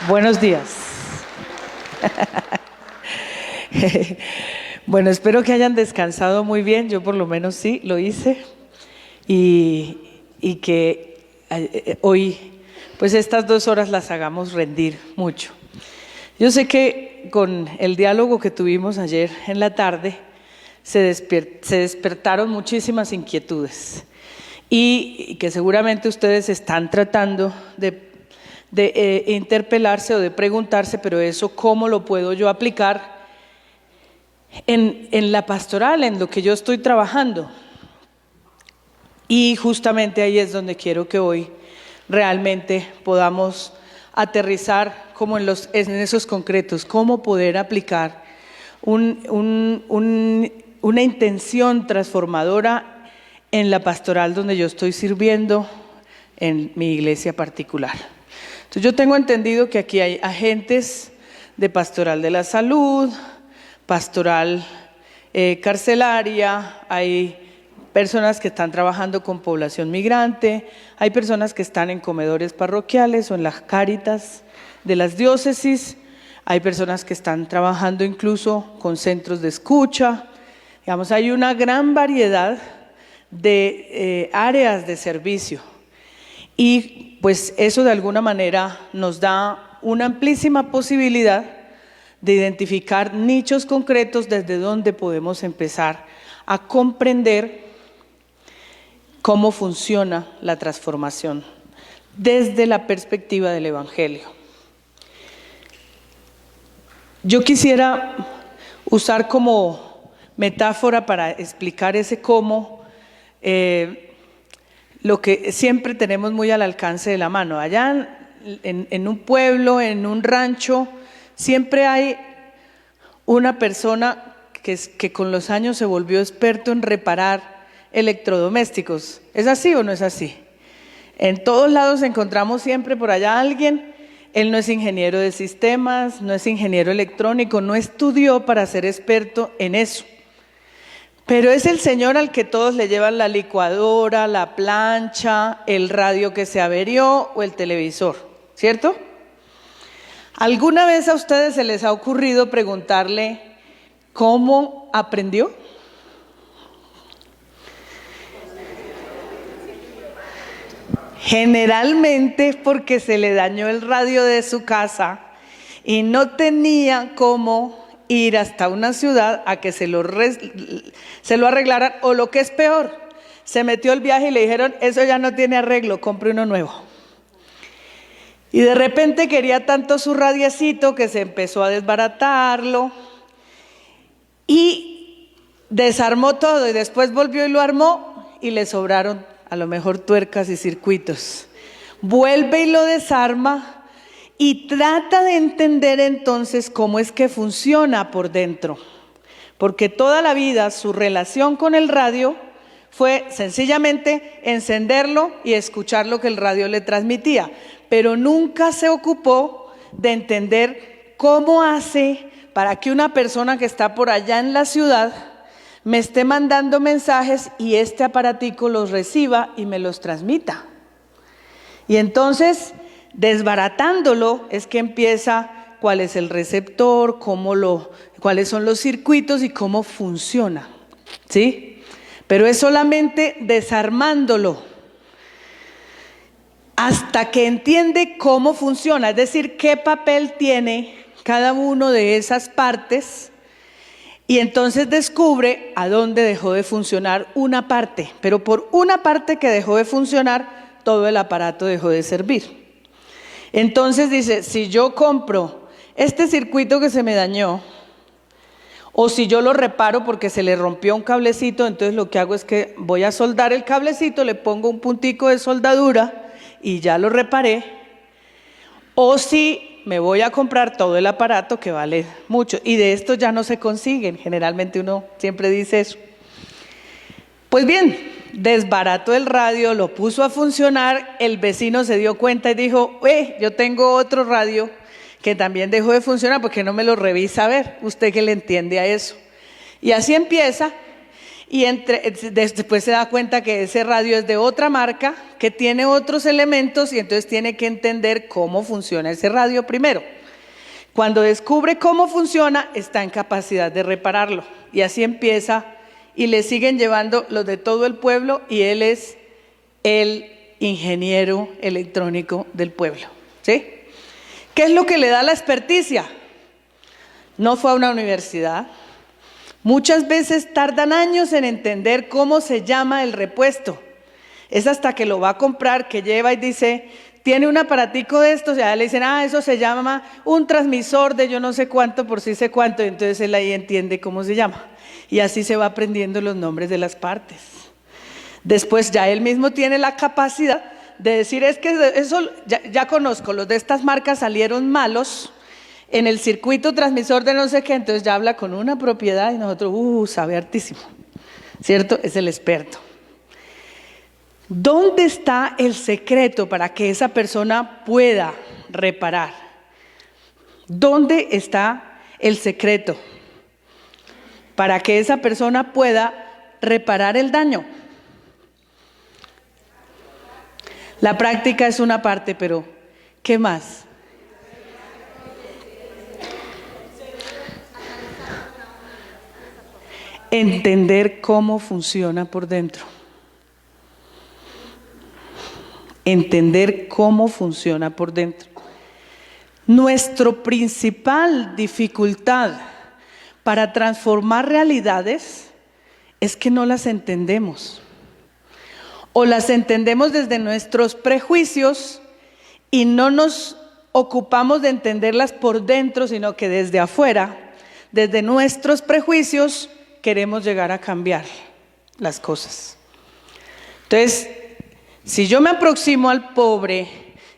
Buenos días. Bueno, espero que hayan descansado muy bien. Yo por lo menos sí, lo hice. Y que hoy, pues estas 2 horas las hagamos rendir mucho. Yo sé que con el diálogo que tuvimos ayer en la tarde, se despertaron muchísimas inquietudes. Y que seguramente ustedes están tratando de interpelarse o de preguntarse, pero eso ¿cómo lo puedo yo aplicar en la pastoral, en lo que yo estoy trabajando? Y justamente ahí es donde quiero que hoy realmente podamos aterrizar como en esos concretos, cómo poder aplicar una intención transformadora en la pastoral donde yo estoy sirviendo en mi iglesia particular. Entonces yo tengo entendido que aquí hay agentes de pastoral de la salud, pastoral carcelaria, hay personas que están trabajando con población migrante, hay personas que están en comedores parroquiales o en las cáritas de las diócesis, hay personas que están trabajando incluso con centros de escucha. Digamos, hay una gran variedad de áreas de servicio. Y pues eso de alguna manera nos da una amplísima posibilidad de identificar nichos concretos desde donde podemos empezar a comprender cómo funciona la transformación desde la perspectiva del Evangelio. Yo quisiera usar como metáfora para explicar ese cómo lo que siempre tenemos muy al alcance de la mano. Allá en un pueblo, en un rancho, siempre hay una persona que con los años se volvió experto en reparar electrodomésticos. ¿Es así o no es así? En todos lados encontramos siempre por allá a alguien. Él no es ingeniero de sistemas, no es ingeniero electrónico, no estudió para ser experto en eso. Pero es el señor al que todos le llevan la licuadora, la plancha, el radio que se averió o el televisor, ¿cierto? ¿Alguna vez a ustedes se les ha ocurrido preguntarle cómo aprendió? Generalmente es porque se le dañó el radio de su casa y no tenía cómo ir hasta una ciudad a que se lo arreglaran, o lo que es peor, se metió el viaje y le dijeron, eso ya no tiene arreglo, compre uno nuevo. Y de repente quería tanto su radiecito que se empezó a desbaratarlo y desarmó todo, y después volvió y lo armó y le sobraron a lo mejor tuercas y circuitos. Vuelve y lo desarma y trata de entender entonces cómo es que funciona por dentro, porque toda la vida su relación con el radio fue sencillamente encenderlo y escuchar lo que el radio le transmitía, pero nunca se ocupó de entender cómo hace para que una persona que está por allá en la ciudad me esté mandando mensajes y este aparatico los reciba y me los transmita. Y entonces, desbaratándolo, es que empieza cuál es el receptor, cuáles son los circuitos y cómo funciona, ¿sí? Pero es solamente desarmándolo hasta que entiende cómo funciona, es decir, qué papel tiene cada uno de esas partes, y entonces descubre a dónde dejó de funcionar una parte, pero por una parte que dejó de funcionar, todo el aparato dejó de servir. Entonces dice, si yo compro este circuito que se me dañó, o si yo lo reparo porque se le rompió un cablecito, entonces lo que hago es que voy a soldar el cablecito, le pongo un puntico de soldadura y ya lo reparé. O si me voy a comprar todo el aparato, que vale mucho, y de estos ya no se consiguen, generalmente uno siempre dice eso. Pues bien, desbarató el radio, lo puso a funcionar, el vecino se dio cuenta y dijo, yo tengo otro radio que también dejó de funcionar, ¿por qué no me lo revisa a ver? Usted que le entiende a eso. Y así empieza, y después se da cuenta que ese radio es de otra marca, que tiene otros elementos y entonces tiene que entender cómo funciona ese radio primero. Cuando descubre cómo funciona, está en capacidad de repararlo. Y así empieza y le siguen llevando los de todo el pueblo y él es el ingeniero electrónico del pueblo. ¿Sí? ¿Qué es lo que le da la experticia? No fue a una universidad. Muchas veces tardan años en entender cómo se llama el repuesto. Es hasta que lo va a comprar que lleva y dice, tiene un aparatico de estos, y allá le dicen, eso se llama un transmisor de yo no sé cuánto por sí sé cuánto, y entonces él ahí entiende cómo se llama. Y así se va aprendiendo los nombres de las partes. Después ya él mismo tiene la capacidad de decir, es que eso ya conozco, los de estas marcas salieron malos, en el circuito transmisor de no sé qué, entonces ya habla con una propiedad y nosotros, sabe hartísimo, ¿cierto? Es el experto. ¿Dónde está el secreto para que esa persona pueda reparar? ¿Dónde está el secreto para que esa persona pueda reparar el daño? La práctica es una parte, pero ¿qué más? Entender cómo funciona por dentro. Entender cómo funciona por dentro. Nuestra principal dificultad para transformar realidades es que no las entendemos. O las entendemos desde nuestros prejuicios y no nos ocupamos de entenderlas por dentro, sino que desde afuera, desde nuestros prejuicios, queremos llegar a cambiar las cosas. Entonces, si yo me aproximo al pobre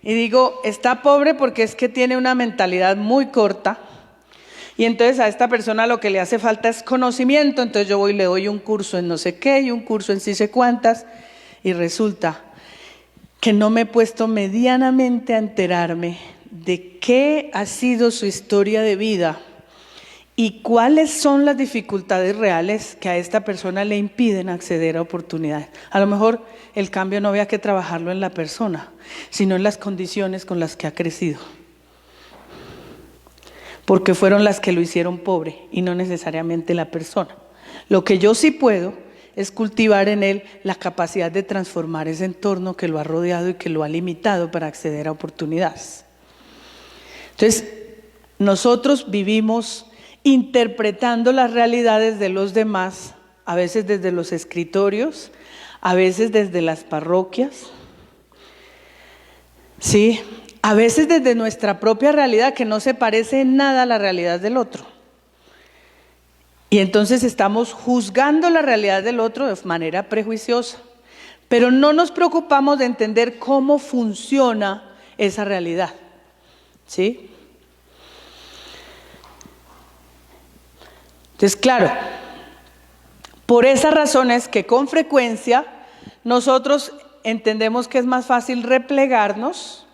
y digo, está pobre porque es que tiene una mentalidad muy corta, y entonces a esta persona lo que le hace falta es conocimiento, entonces yo voy y le doy un curso en no sé qué y un curso en sí sé cuántas, y resulta que no me he puesto medianamente a enterarme de qué ha sido su historia de vida y cuáles son las dificultades reales que a esta persona le impiden acceder a oportunidades. A lo mejor el cambio no había que trabajarlo en la persona, sino en las condiciones con las que ha crecido. Porque fueron las que lo hicieron pobre y no necesariamente la persona. Lo que yo sí puedo es cultivar en él la capacidad de transformar ese entorno que lo ha rodeado y que lo ha limitado para acceder a oportunidades. Entonces, nosotros vivimos interpretando las realidades de los demás, a veces desde los escritorios, a veces desde las parroquias, ¿sí? A veces desde nuestra propia realidad que no se parece en nada a la realidad del otro. Y entonces estamos juzgando la realidad del otro de manera prejuiciosa, pero no nos preocupamos de entender cómo funciona esa realidad, ¿sí? Entonces, claro, por esas razones que con frecuencia nosotros entendemos que es más fácil replegarnos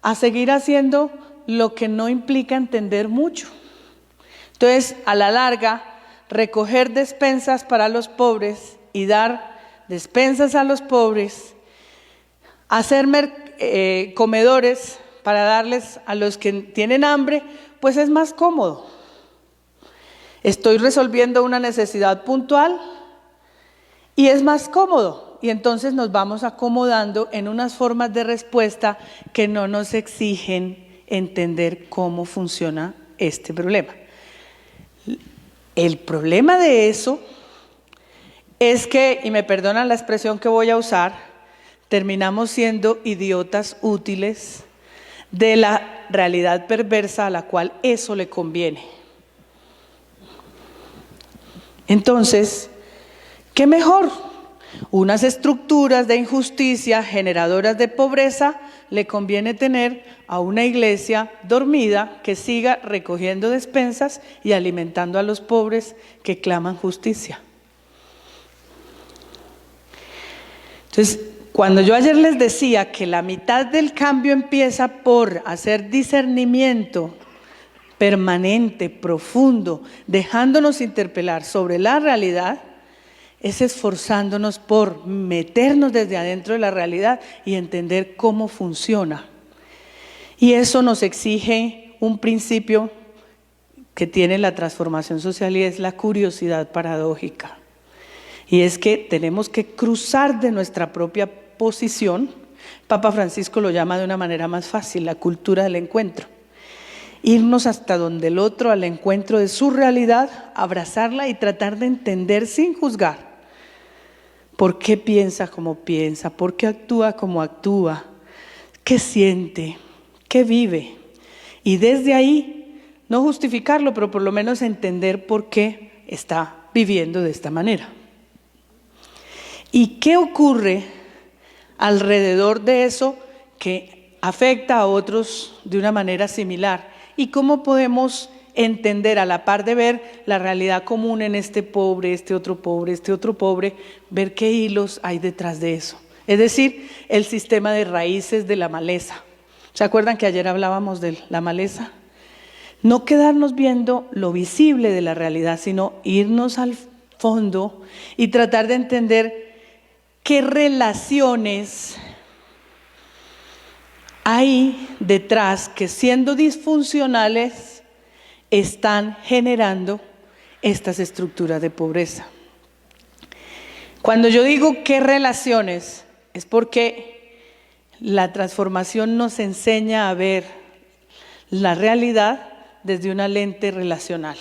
a seguir haciendo lo que no implica entender mucho. Entonces, a la larga, recoger despensas para los pobres y dar despensas a los pobres, hacer comedores para darles a los que tienen hambre, pues es más cómodo. Estoy resolviendo una necesidad puntual y es más cómodo. Y entonces nos vamos acomodando en unas formas de respuesta que no nos exigen entender cómo funciona este problema. El problema de eso es que, y me perdonan la expresión que voy a usar, terminamos siendo idiotas útiles de la realidad perversa a la cual eso le conviene. Entonces, ¿qué mejor? Unas estructuras de injusticia generadoras de pobreza le conviene tener a una iglesia dormida que siga recogiendo despensas y alimentando a los pobres que claman justicia. Entonces, cuando yo ayer les decía que la mitad del cambio empieza por hacer discernimiento permanente, profundo, dejándonos interpelar sobre la realidad, es esforzándonos por meternos desde adentro de la realidad y entender cómo funciona. Y eso nos exige un principio que tiene la transformación social y es la curiosidad paradójica. Y es que tenemos que cruzar de nuestra propia posición. Papa Francisco lo llama de una manera más fácil, la cultura del encuentro. Irnos hasta donde el otro, al encuentro de su realidad, abrazarla y tratar de entender sin juzgar. ¿Por qué piensa como piensa? ¿Por qué actúa como actúa? ¿Qué siente? ¿Qué vive? Y desde ahí, no justificarlo, pero por lo menos entender por qué está viviendo de esta manera. ¿Y qué ocurre alrededor de eso que afecta a otros de una manera similar? ¿Y cómo podemos entender, a la par de ver la realidad común en este pobre, este otro pobre, ver qué hilos hay detrás de eso? Es decir, el sistema de raíces de la maleza. ¿Se acuerdan que ayer hablábamos de la maleza? No quedarnos viendo lo visible de la realidad, sino irnos al fondo y tratar de entender qué relaciones hay detrás que, siendo disfuncionales, están generando estas estructuras de pobreza. Cuando yo digo qué relaciones, es porque la transformación nos enseña a ver la realidad desde una lente relacional.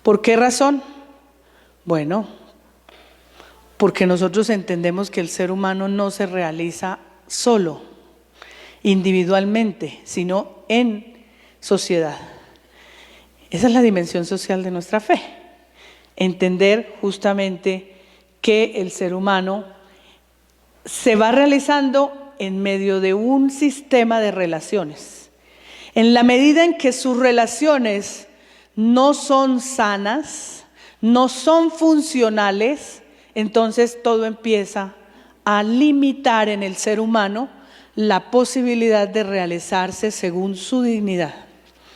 ¿Por qué razón? Bueno, porque nosotros entendemos que el ser humano no se realiza solo, individualmente, sino en sociedad. Esa es la dimensión social de nuestra fe. Entender justamente que el ser humano se va realizando en medio de un sistema de relaciones. En la medida en que sus relaciones no son sanas, no son funcionales, entonces todo empieza a limitar en el ser humano la posibilidad de realizarse según su dignidad.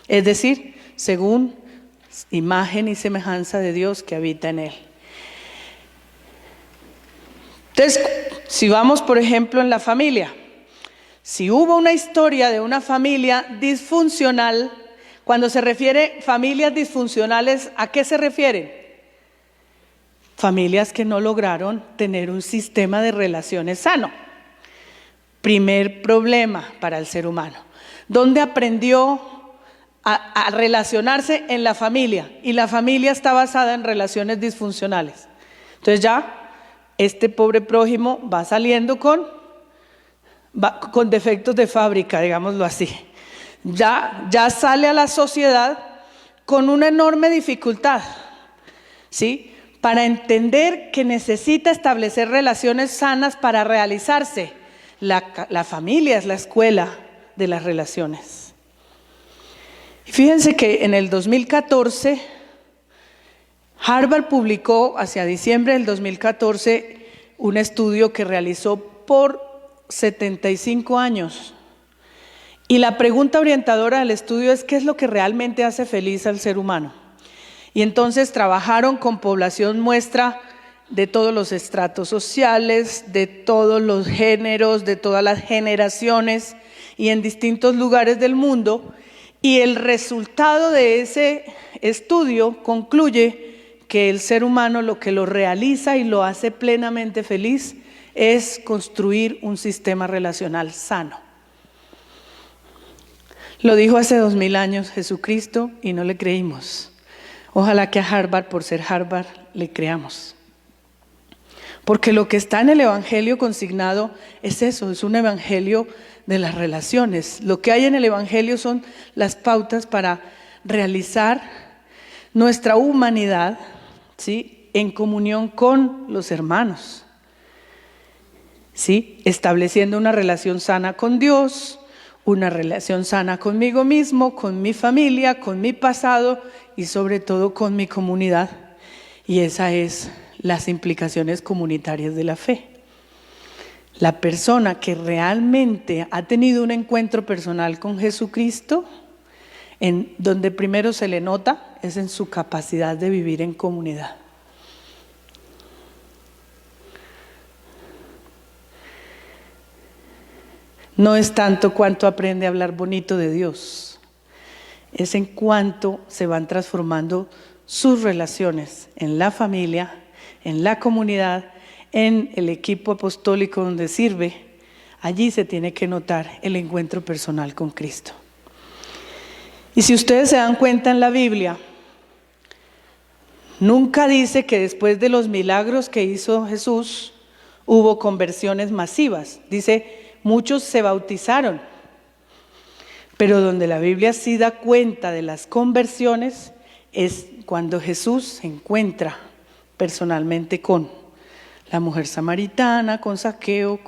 Es decir, según imagen y semejanza de Dios que habita en él. Entonces, si vamos por ejemplo en la familia, si hubo una historia de una familia disfuncional, cuando se refiere familias disfuncionales, ¿a qué se refieren? Familias que no lograron tener un sistema de relaciones sano. Primer problema para el ser humano. ¿Dónde aprendió a relacionarse? En la familia. Y la familia está basada en relaciones disfuncionales. Entonces ya este pobre prójimo va saliendo con defectos de fábrica, digámoslo así. Ya sale a la sociedad con una enorme dificultad, ¿sí? Para entender que necesita establecer relaciones sanas para realizarse. La familia es la escuela de las relaciones. Fíjense que en el 2014, Harvard publicó hacia diciembre del 2014 un estudio que realizó por 75 años. Y la pregunta orientadora del estudio es: ¿qué es lo que realmente hace feliz al ser humano? Y entonces trabajaron con población muestra de todos los estratos sociales, de todos los géneros, de todas las generaciones y en distintos lugares del mundo. Y el resultado de ese estudio concluye que el ser humano lo que lo realiza y lo hace plenamente feliz es construir un sistema relacional sano. Lo dijo hace 2000 años Jesucristo y no le creímos. Ojalá que a Harvard, por ser Harvard, le creamos. Porque lo que está en el Evangelio consignado es eso, es un Evangelio de las relaciones. Lo que hay en el Evangelio son las pautas para realizar nuestra humanidad, ¿sí?, en comunión con los hermanos, ¿sí?, estableciendo una relación sana con Dios, una relación sana conmigo mismo, con mi familia, con mi pasado y sobre todo con mi comunidad. Y esas es las implicaciones comunitarias de la fe. La persona que realmente ha tenido un encuentro personal con Jesucristo, en donde primero se le nota es en su capacidad de vivir en comunidad. no es tanto cuánto aprende a hablar bonito de Dios, es en cuánto se van transformando sus relaciones en la familia, en la comunidad, en el equipo apostólico donde sirve. Allí se tiene que notar el encuentro personal con Cristo. Y si ustedes se dan cuenta en la Biblia, nunca dice que después de los milagros que hizo Jesús hubo conversiones masivas. Dice, muchos se bautizaron. Pero donde la Biblia sí da cuenta de las conversiones es cuando Jesús se encuentra personalmente con la mujer samaritana, con Zaqueo,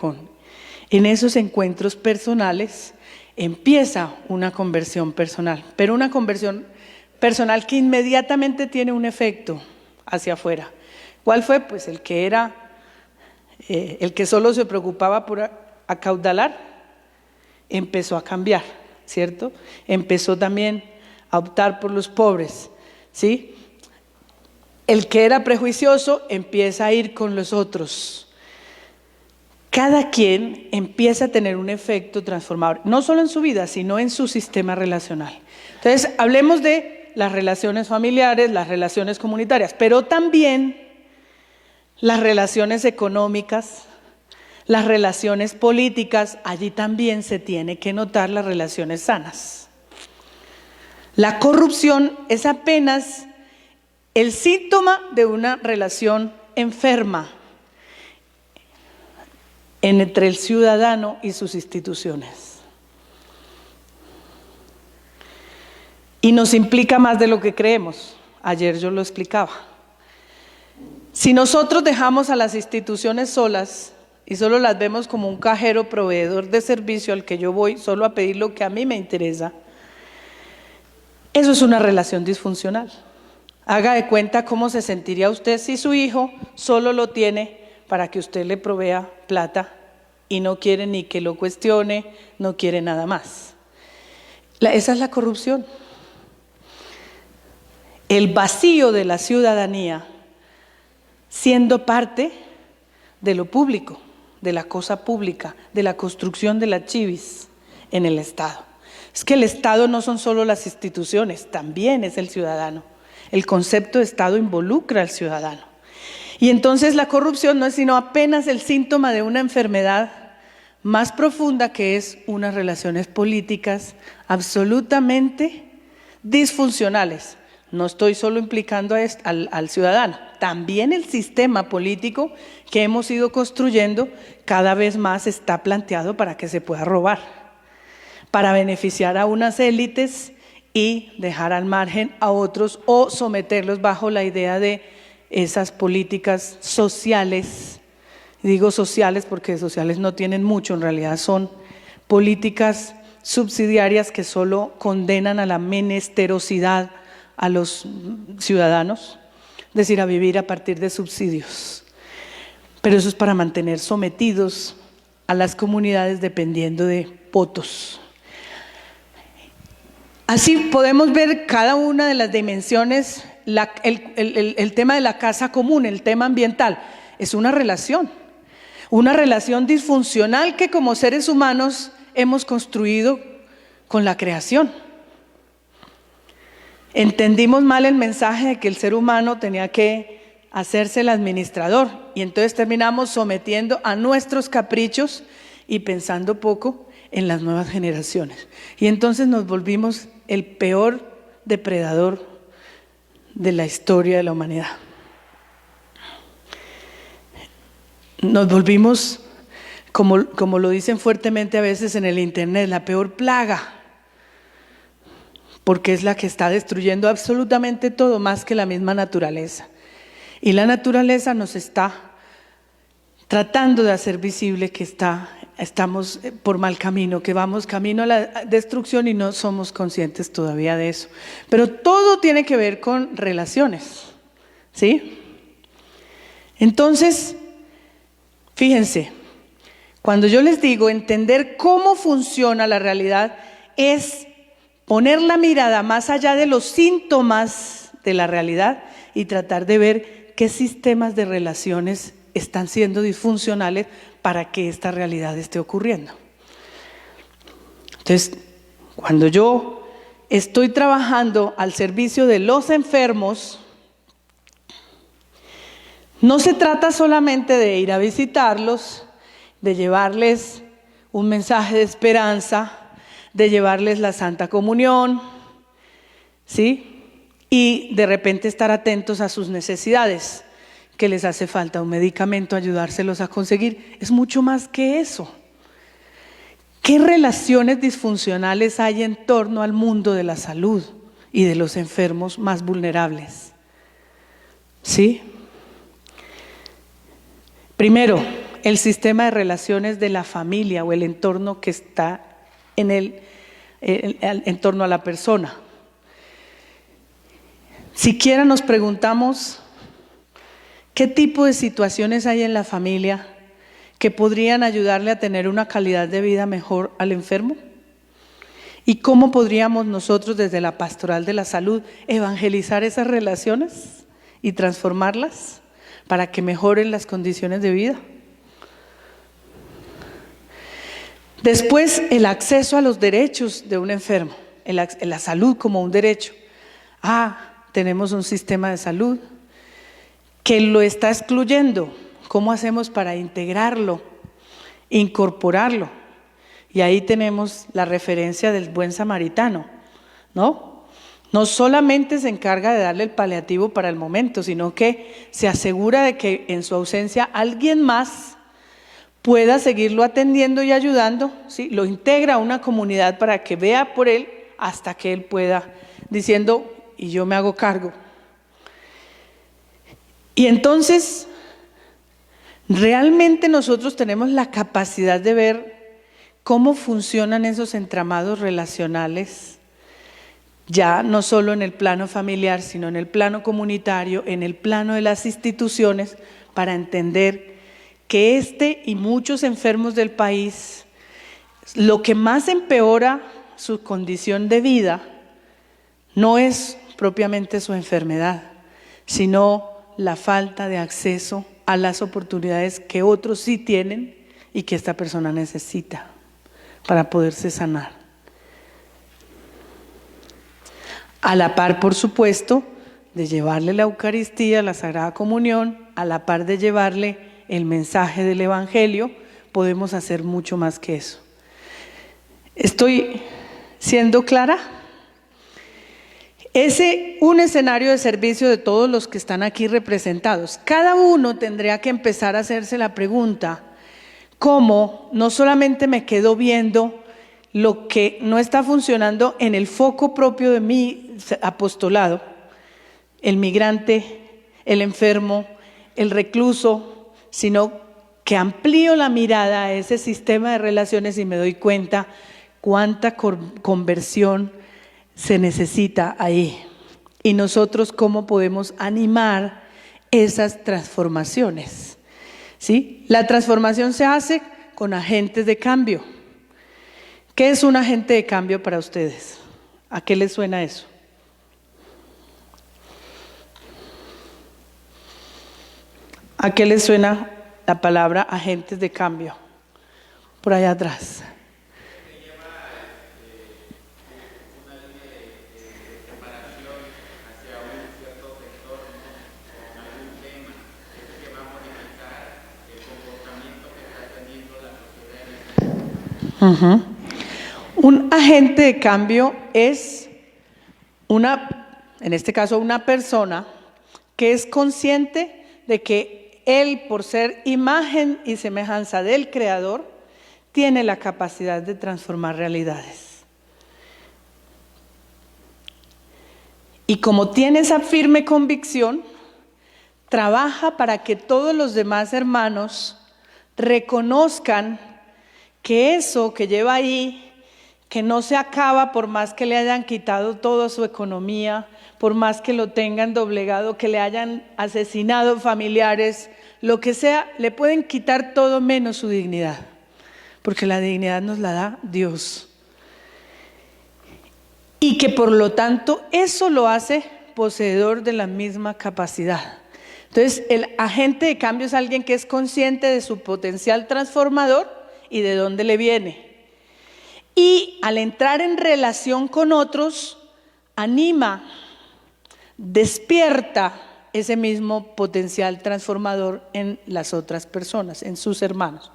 en esos encuentros personales empieza una conversión personal, pero una conversión personal que inmediatamente tiene un efecto hacia afuera. ¿Cuál fue? Pues el que solo se preocupaba por acaudalar, empezó a cambiar, ¿cierto? Empezó también a optar por los pobres, ¿sí? El que era prejuicioso empieza a ir con los otros. Cada quien empieza a tener un efecto transformador, no solo en su vida, sino en su sistema relacional. Entonces, hablemos de las relaciones familiares, las relaciones comunitarias, pero también las relaciones económicas, las relaciones políticas. Allí también se tiene que notar las relaciones sanas. La corrupción es apenas el síntoma de una relación enferma entre el ciudadano y sus instituciones. Y nos implica más de lo que creemos. Ayer yo lo explicaba. Si nosotros dejamos a las instituciones solas y solo las vemos como un cajero proveedor de servicio al que yo voy solo a pedir lo que a mí me interesa, eso es una relación disfuncional. Haga de cuenta cómo se sentiría usted si su hijo solo lo tiene para que usted le provea plata y no quiere ni que lo cuestione, no quiere nada más. Esa es la corrupción. El vacío de la ciudadanía siendo parte de lo público, de la cosa pública, de la construcción de la chivis en el Estado. Es que el Estado no son solo las instituciones, también es el ciudadano. El concepto de Estado involucra al ciudadano. Y entonces la corrupción no es sino apenas el síntoma de una enfermedad más profunda, que es unas relaciones políticas absolutamente disfuncionales. No estoy solo implicando al ciudadano, también el sistema político que hemos ido construyendo cada vez más está planteado para que se pueda robar, para beneficiar a unas élites y dejar al margen a otros o someterlos bajo la idea de esas políticas sociales. Digo sociales porque sociales no tienen mucho, en realidad son políticas subsidiarias que solo condenan a la menesterosidad a los ciudadanos, es decir, a vivir a partir de subsidios. Pero eso es para mantener sometidos a las comunidades dependiendo de votos. Así podemos ver cada una de las dimensiones, el tema de la casa común, el tema ambiental, es una relación disfuncional que como seres humanos hemos construido con la creación. Entendimos mal el mensaje de que el ser humano tenía que hacerse el administrador y entonces terminamos sometiendo a nuestros caprichos y pensando poco en las nuevas generaciones. Y entonces nos volvimos el peor depredador de la historia de la humanidad. Nos volvimos, como lo dicen fuertemente a veces en el internet, la peor plaga, porque es la que está destruyendo absolutamente todo, más que la misma naturaleza. Y la naturaleza nos está tratando de hacer visible que estamos por mal camino, que vamos camino a la destrucción y no somos conscientes todavía de eso. Pero todo tiene que ver con relaciones, ¿sí? Entonces, fíjense, cuando yo les digo entender cómo funciona la realidad, es poner la mirada más allá de los síntomas de la realidad y tratar de ver qué sistemas de relaciones están siendo disfuncionales para que esta realidad esté ocurriendo. Entonces, cuando yo estoy trabajando al servicio de los enfermos, no se trata solamente de ir a visitarlos, de llevarles un mensaje de esperanza, de llevarles la Santa Comunión, ¿sí? Y de repente estar atentos a sus necesidades, que les hace falta un medicamento, ayudárselos a conseguir. Es mucho más que eso. ¿Qué relaciones disfuncionales hay en torno al mundo de la salud y de los enfermos más vulnerables? ¿Sí? Primero, el sistema de relaciones de la familia o el entorno que está en torno a la persona. Siquiera nos preguntamos qué tipo de situaciones hay en la familia que podrían ayudarle a tener una calidad de vida mejor al enfermo, y cómo podríamos nosotros desde la Pastoral de la Salud evangelizar esas relaciones y transformarlas para que mejoren las condiciones de vida. Después, el acceso a los derechos de un enfermo, la salud como un derecho. Tenemos un sistema de salud que lo está excluyendo. ¿Cómo hacemos para integrarlo, incorporarlo? Y ahí tenemos la referencia del buen samaritano, ¿no? No solamente se encarga de darle el paliativo para el momento, sino que se asegura de que en su ausencia alguien más pueda seguirlo atendiendo y ayudando, ¿sí? Lo integra a una comunidad para que vea por él hasta que él pueda, diciendo, y yo me hago cargo. Y entonces, realmente nosotros tenemos la capacidad de ver cómo funcionan esos entramados relacionales, ya no solo en el plano familiar, sino en el plano comunitario, en el plano de las instituciones, para entender que y muchos enfermos del país, lo que más empeora su condición de vida no es propiamente su enfermedad, sino la falta de acceso a las oportunidades que otros sí tienen y que esta persona necesita para poderse sanar. A la par, por supuesto, de llevarle la Eucaristía, la Sagrada Comunión, a la par de llevarle el mensaje del Evangelio, podemos hacer mucho más que eso. ¿Estoy siendo clara? Un escenario de servicio de todos los que están aquí representados. Cada uno tendría que empezar a hacerse la pregunta, ¿cómo no solamente me quedo viendo lo que no está funcionando en el foco propio de mi apostolado, el migrante, el enfermo, el recluso, sino que amplío la mirada a ese sistema de relaciones y me doy cuenta cuánta conversión se necesita ahí? Y nosotros cómo podemos animar esas transformaciones, ¿sí? La transformación se hace con agentes de cambio. ¿Qué es un agente de cambio para ustedes? ¿A qué les suena eso? ¿A qué les suena la palabra agentes de cambio? Por allá atrás. Un agente de cambio es en este caso una persona que es consciente de que él, por ser imagen y semejanza del Creador, tiene la capacidad de transformar realidades. Y como tiene esa firme convicción, trabaja para que todos los demás hermanos reconozcan que eso que lleva ahí, que no se acaba por más que le hayan quitado toda su economía, por más que lo tengan doblegado, que le hayan asesinado familiares, lo que sea, le pueden quitar todo menos su dignidad, porque la dignidad nos la da Dios. Y que por lo tanto eso lo hace poseedor de la misma capacidad. Entonces, el agente de cambio es alguien que es consciente de su potencial transformador y de dónde le viene. Y al entrar en relación con otros, anima, despierta ese mismo potencial transformador en las otras personas, en sus hermanos.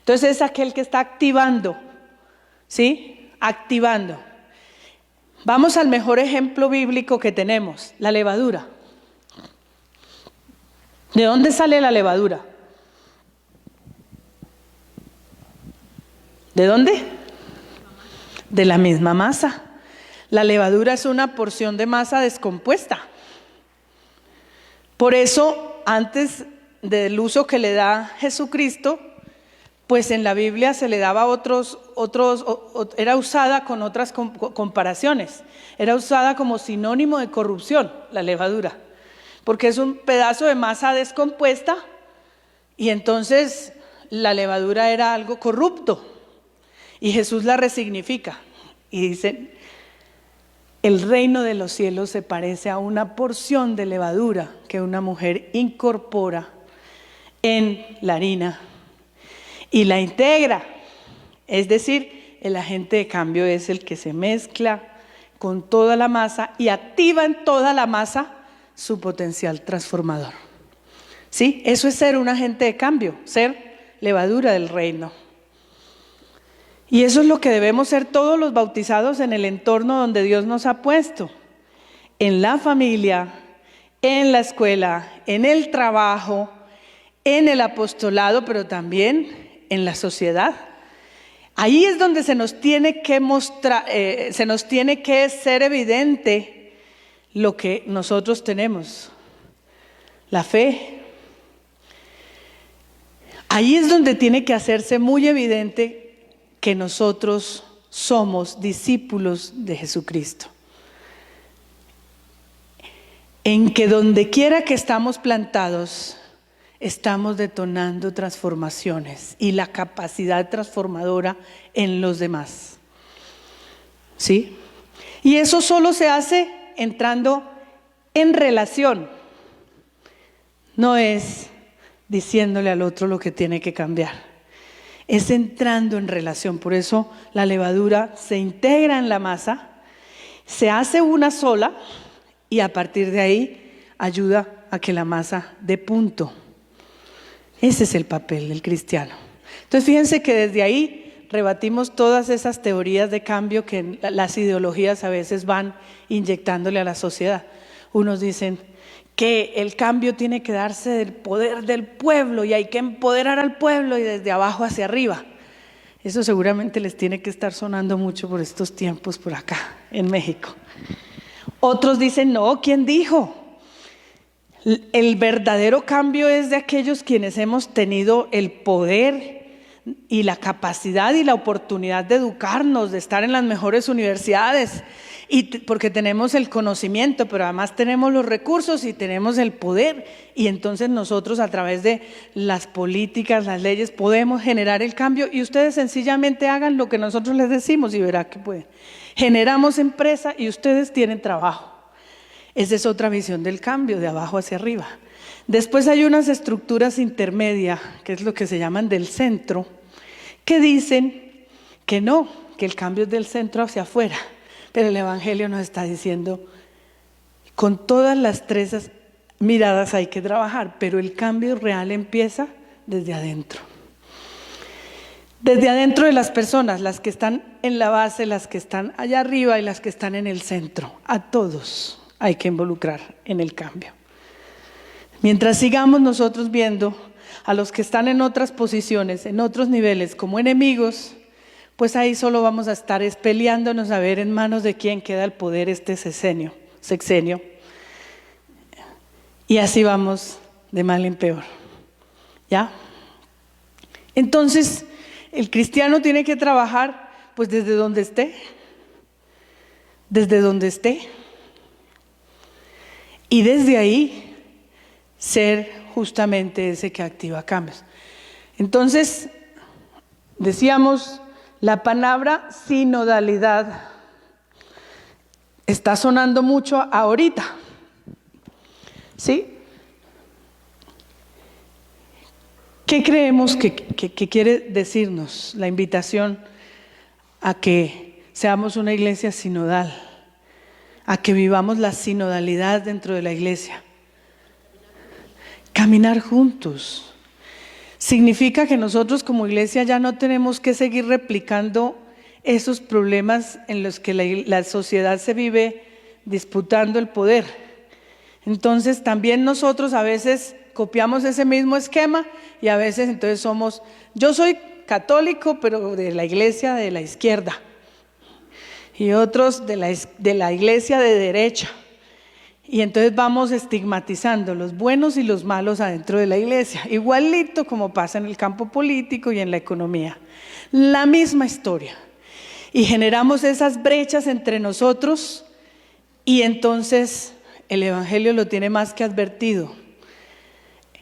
Entonces es aquel que está activando, ¿sí? Activando. Vamos al mejor ejemplo bíblico que tenemos, la levadura. ¿De dónde sale la levadura? ¿De dónde? De la misma masa. La levadura es una porción de masa descompuesta. Por eso, antes del uso que le da Jesucristo, pues en la Biblia se le daba era usada con otras comparaciones. Era usada como sinónimo de corrupción, la levadura, porque es un pedazo de masa descompuesta y entonces la levadura era algo corrupto. Y Jesús la resignifica y dice, el reino de los cielos se parece a una porción de levadura que una mujer incorpora en la harina y la integra. Es decir, el agente de cambio es el que se mezcla con toda la masa y activa en toda la masa su potencial transformador. ¿Sí? Eso es ser un agente de cambio, ser levadura del reino. Y eso es lo que debemos ser todos los bautizados en el entorno donde Dios nos ha puesto. En la familia, en la escuela, en el trabajo, en el apostolado, pero también en la sociedad. Ahí es donde se nos tiene que mostrar, se nos tiene que ser evidente lo que nosotros tenemos. La fe. Ahí es donde tiene que hacerse muy evidente que nosotros somos discípulos de Jesucristo. En que donde quiera que estamos plantados, estamos detonando transformaciones y la capacidad transformadora en los demás. ¿Sí? Y eso solo se hace entrando en relación. No es diciéndole al otro lo que tiene que cambiar. Es entrando en relación. Por eso la levadura se integra en la masa, se hace una sola y a partir de ahí ayuda a que la masa dé punto. Ese es el papel del cristiano. Entonces fíjense que desde ahí rebatimos todas esas teorías de cambio que las ideologías a veces van inyectándole a la sociedad. Unos dicen que el cambio tiene que darse del poder del pueblo y hay que empoderar al pueblo y desde abajo hacia arriba. Eso seguramente les tiene que estar sonando mucho por estos tiempos por acá, en México. Otros dicen, no, ¿quién dijo? El verdadero cambio es de aquellos quienes hemos tenido el poder y la capacidad y la oportunidad de educarnos, de estar en las mejores universidades, y porque tenemos el conocimiento, pero además tenemos los recursos y tenemos el poder, y entonces nosotros a través de las políticas, las leyes, podemos generar el cambio y ustedes sencillamente hagan lo que nosotros les decimos y verá que pueden. Generamos empresa y ustedes tienen trabajo. Esa es otra visión del cambio, de abajo hacia arriba. Después hay unas estructuras intermedias, que es lo que se llaman del centro, que dicen que no, que el cambio es del centro hacia afuera. Pero el Evangelio nos está diciendo, con todas las tres miradas hay que trabajar, pero el cambio real empieza desde adentro. Desde adentro de las personas, las que están en la base, las que están allá arriba y las que están en el centro. A todos hay que involucrar en el cambio. Mientras sigamos nosotros viendo a los que están en otras posiciones, en otros niveles, como enemigos, pues ahí solo vamos a estar peleándonos a ver en manos de quién queda el poder este sexenio. Y así vamos de mal en peor. ¿Ya? Entonces, el cristiano tiene que trabajar pues desde donde esté. Desde donde esté. Y desde ahí ser justamente ese que activa cambios. Entonces, decíamos, la palabra sinodalidad está sonando mucho ahorita, ¿sí? ¿Qué creemos que quiere decirnos la invitación a que seamos una iglesia sinodal, a que vivamos la sinodalidad dentro de la iglesia. Caminar juntos. Significa que nosotros como iglesia ya no tenemos que seguir replicando esos problemas en los que la sociedad se vive disputando el poder. Entonces también nosotros a veces copiamos ese mismo esquema y a veces entonces yo soy católico pero de la iglesia de la izquierda y otros de la iglesia de derecha. Y entonces vamos estigmatizando los buenos y los malos adentro de la iglesia, igualito como pasa en el campo político y en la economía. La misma historia. Y generamos esas brechas entre nosotros y entonces el Evangelio lo tiene más que advertido.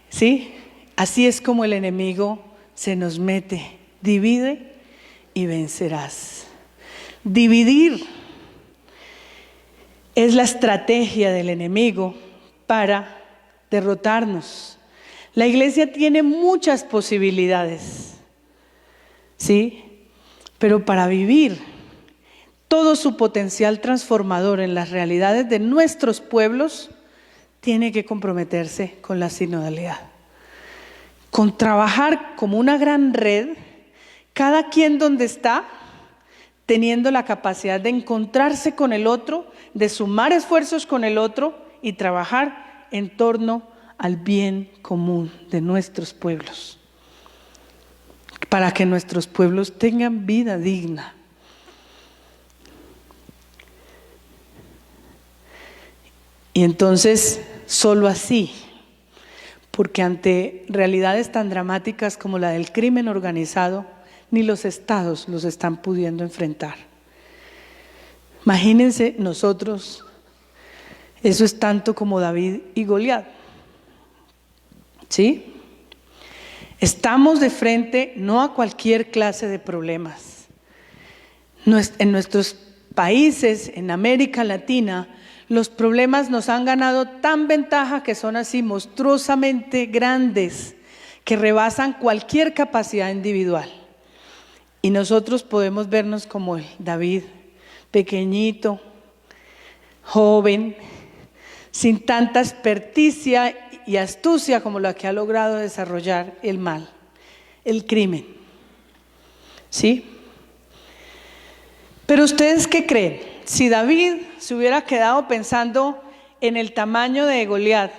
¿Sí? Así es como el enemigo se nos mete. Divide y vencerás. Dividir es la estrategia del enemigo para derrotarnos. La iglesia tiene muchas posibilidades, ¿sí? Pero para vivir todo su potencial transformador en las realidades de nuestros pueblos, tiene que comprometerse con la sinodalidad, con trabajar como una gran red, cada quien donde está, teniendo la capacidad de encontrarse con el otro, de sumar esfuerzos con el otro y trabajar en torno al bien común de nuestros pueblos, para que nuestros pueblos tengan vida digna. Y entonces, solo así, porque ante realidades tan dramáticas como la del crimen organizado, ni los estados los están pudiendo enfrentar. Imagínense nosotros, eso es tanto como David y Goliat, ¿sí? Estamos de frente no a cualquier clase de problemas. En nuestros países, en América Latina, los problemas nos han ganado tan ventaja que son así monstruosamente grandes, que rebasan cualquier capacidad individual. Y nosotros podemos vernos como el David, pequeñito, joven, sin tanta experticia y astucia como la que ha logrado desarrollar el mal, el crimen. ¿Sí? Pero ¿ustedes qué creen? Si David se hubiera quedado pensando en el tamaño de Goliat,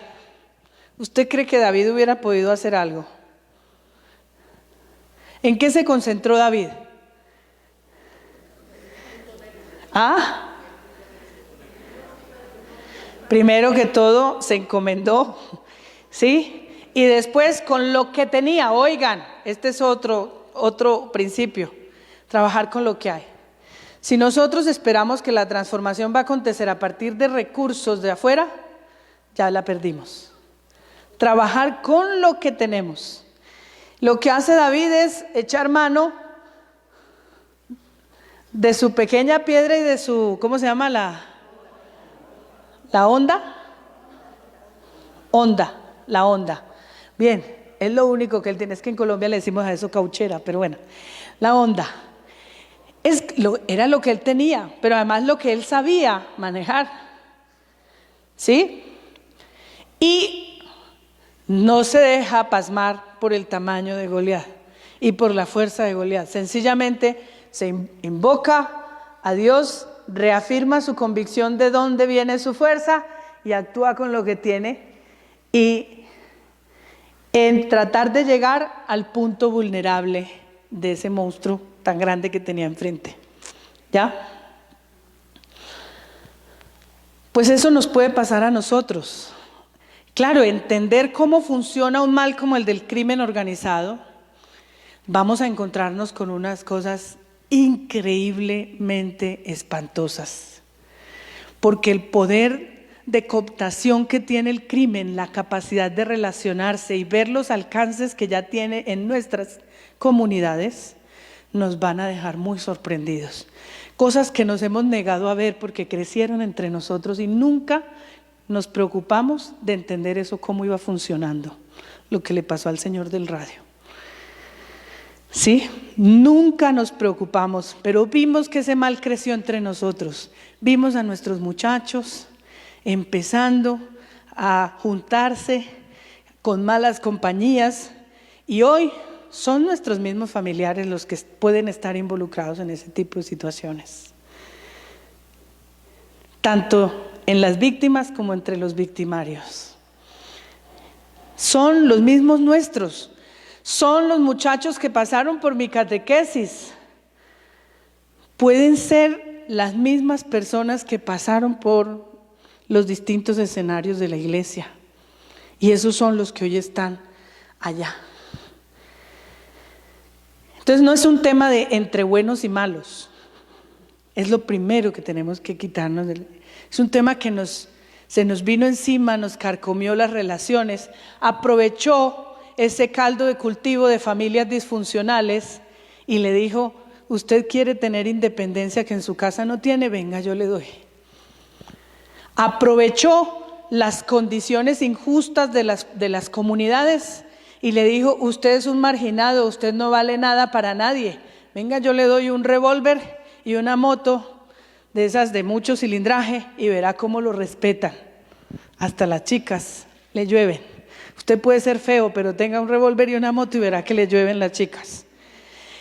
¿usted cree que David hubiera podido hacer algo? ¿En qué se concentró David? ¿Ah? Primero que todo se encomendó, ¿sí? Y después con lo que tenía, oigan, este es otro principio, trabajar con lo que hay. Si nosotros esperamos que la transformación va a acontecer a partir de recursos de afuera, ya la perdimos. Trabajar con lo que tenemos. Lo que hace David es echar mano de su pequeña piedra y de su, ¿cómo se llama? La onda. La onda. Bien, es lo único que él tiene. Es que en Colombia le decimos a eso cauchera, pero bueno, la onda. Era lo que él tenía, pero además lo que él sabía manejar. ¿Sí? Y no se deja pasmar por el tamaño de Goliat y por la fuerza de Goliat. Sencillamente se invoca a Dios, reafirma su convicción de dónde viene su fuerza y actúa con lo que tiene, y en tratar de llegar al punto vulnerable de ese monstruo tan grande que tenía enfrente. ¿Ya? Pues eso nos puede pasar a nosotros. Claro, entender cómo funciona un mal como el del crimen organizado, vamos a encontrarnos con unas cosas increíblemente espantosas. Porque el poder de cooptación que tiene el crimen, la capacidad de relacionarse y ver los alcances que ya tiene en nuestras comunidades, nos van a dejar muy sorprendidos. Cosas que nos hemos negado a ver porque crecieron entre nosotros y nunca nos preocupamos de entender eso, cómo iba funcionando, lo que le pasó al señor del radio. ¿Sí? Nunca nos preocupamos, pero vimos que ese mal creció entre nosotros. Vimos a nuestros muchachos empezando a juntarse con malas compañías y hoy son nuestros mismos familiares los que pueden estar involucrados en ese tipo de situaciones. Tanto en las víctimas como entre los victimarios. Son los mismos nuestros. Son los muchachos que pasaron por mi catequesis. Pueden ser las mismas personas que pasaron por los distintos escenarios de la iglesia. Y esos son los que hoy están allá. Entonces no es un tema de entre buenos y malos. Es lo primero que tenemos que quitarnos. Es un tema que se nos vino encima, nos carcomió las relaciones, aprovechó ese caldo de cultivo de familias disfuncionales y le dijo: usted quiere tener independencia que en su casa no tiene, venga, yo le doy. Aprovechó las condiciones injustas de las comunidades y le dijo: usted es un marginado, usted no vale nada para nadie, venga, yo le doy un revólver y una moto de esas de mucho cilindraje y verá cómo lo respetan. Hasta las chicas le llueven. Usted puede ser feo, pero tenga un revólver y una moto y verá que le llueven las chicas.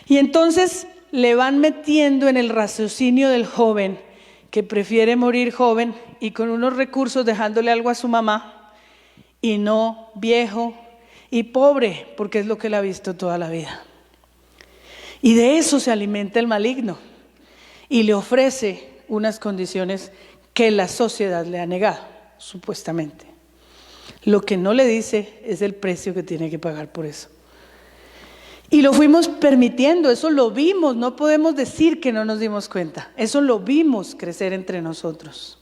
Y entonces le van metiendo en el raciocinio del joven que prefiere morir joven y con unos recursos dejándole algo a su mamá y no viejo y pobre, porque es lo que él ha visto toda la vida. Y de eso se alimenta el maligno y le ofrece unas condiciones que la sociedad le ha negado, supuestamente. Lo que no le dice es el precio que tiene que pagar por eso. Y lo fuimos permitiendo, eso lo vimos, no podemos decir que no nos dimos cuenta. Eso lo vimos crecer entre nosotros.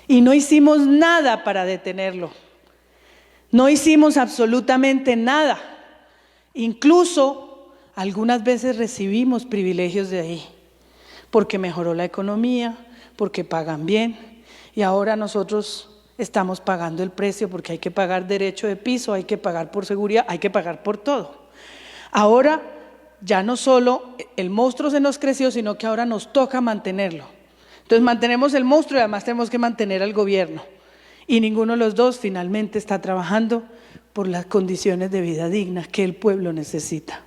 Y no hicimos nada para detenerlo. No hicimos absolutamente nada. Incluso algunas veces recibimos privilegios de ahí, porque mejoró la economía, porque pagan bien, y ahora nosotros estamos pagando el precio porque hay que pagar derecho de piso, hay que pagar por seguridad, hay que pagar por todo. Ahora ya no solo el monstruo se nos creció, sino que ahora nos toca mantenerlo. Entonces mantenemos el monstruo y además tenemos que mantener al gobierno. Y ninguno de los dos finalmente está trabajando por las condiciones de vida dignas que el pueblo necesita.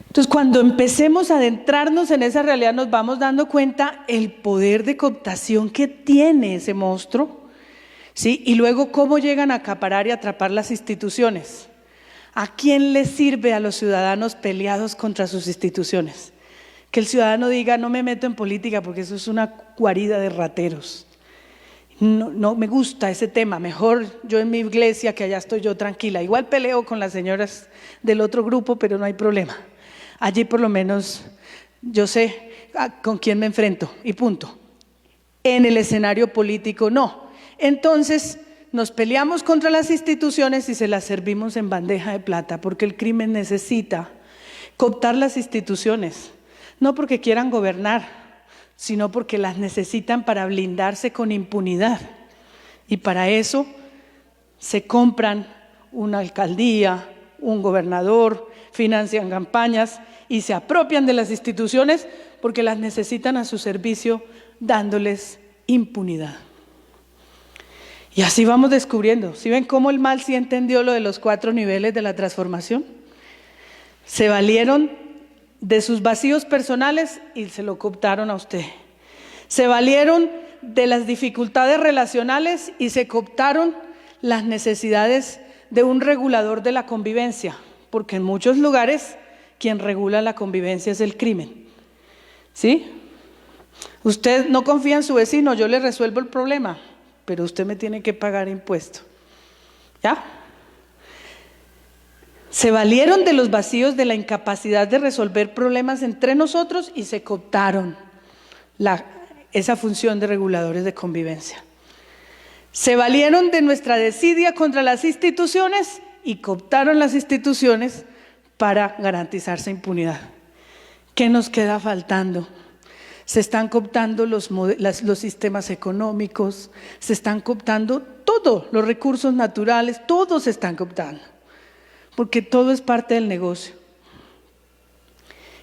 Entonces, cuando empecemos a adentrarnos en esa realidad, nos vamos dando cuenta el poder de cooptación que tiene ese monstruo, ¿sí? Y luego cómo llegan a acaparar y atrapar las instituciones. ¿A quién le sirve a los ciudadanos peleados contra sus instituciones? Que el ciudadano diga: no me meto en política porque eso es una guarida de rateros. No me gusta ese tema, mejor yo en mi iglesia, que allá estoy yo tranquila. Igual peleo con las señoras del otro grupo, pero no hay problema. Allí por lo menos yo sé con quién me enfrento y punto. En el escenario político no. Entonces nos peleamos contra las instituciones y se las servimos en bandeja de plata, porque el crimen necesita cooptar las instituciones, no porque quieran gobernar, sino porque las necesitan para blindarse con impunidad. Y para eso se compran una alcaldía, un gobernador, financian campañas y se apropian de las instituciones porque las necesitan a su servicio, dándoles impunidad. Y así vamos descubriendo. ¿Sí ven cómo el mal sí entendió lo de los 4 niveles de la transformación? Se valieron de sus vacíos personales y se lo cooptaron a usted. Se valieron de las dificultades relacionales y se cooptaron las necesidades de un regulador de la convivencia, porque en muchos lugares quien regula la convivencia es el crimen. ¿Sí? Usted no confía en su vecino, yo le resuelvo el problema, pero usted me tiene que pagar impuesto. ¿Ya? Se valieron de los vacíos, de la incapacidad de resolver problemas entre nosotros y se cooptaron esa función de reguladores de convivencia. Se valieron de nuestra desidia contra las instituciones y cooptaron las instituciones para garantizarse impunidad. ¿Qué nos queda faltando? Se están cooptando los sistemas económicos, se están cooptando todo, los recursos naturales, todos se están cooptando. porque todo es parte del negocio.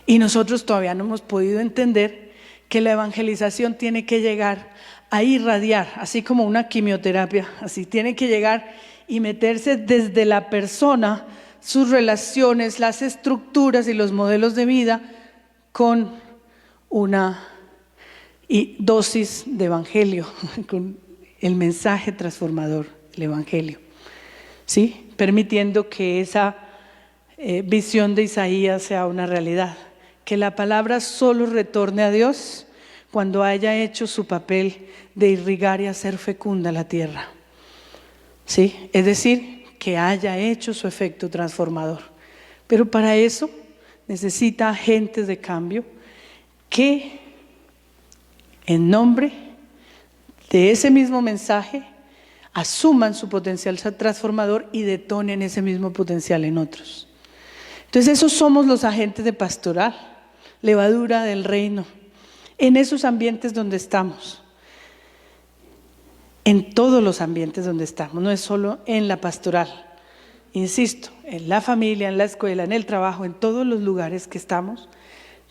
Y nosotros todavía no hemos podido entender que la evangelización tiene que llegar a irradiar, así como una quimioterapia, así tiene que llegar y meterse desde la persona, sus relaciones, las estructuras y los modelos de vida con una dosis de evangelio, con el mensaje transformador, el evangelio, ¿sí? Permitiendo que esa visión de Isaías sea una realidad, que la palabra solo retorne a Dios cuando haya hecho su papel de irrigar y hacer fecunda la tierra, ¿sí? Es decir, que haya hecho su efecto transformador. Pero para eso necesita agentes de cambio que, en nombre de ese mismo mensaje, asuman su potencial transformador y detonen ese mismo potencial en otros. Entonces esos somos los agentes de pastoral, levadura del reino, en esos ambientes donde estamos, en todos los ambientes donde estamos, no es solo en la pastoral, insisto, en la familia, en la escuela, en el trabajo, en todos los lugares que estamos,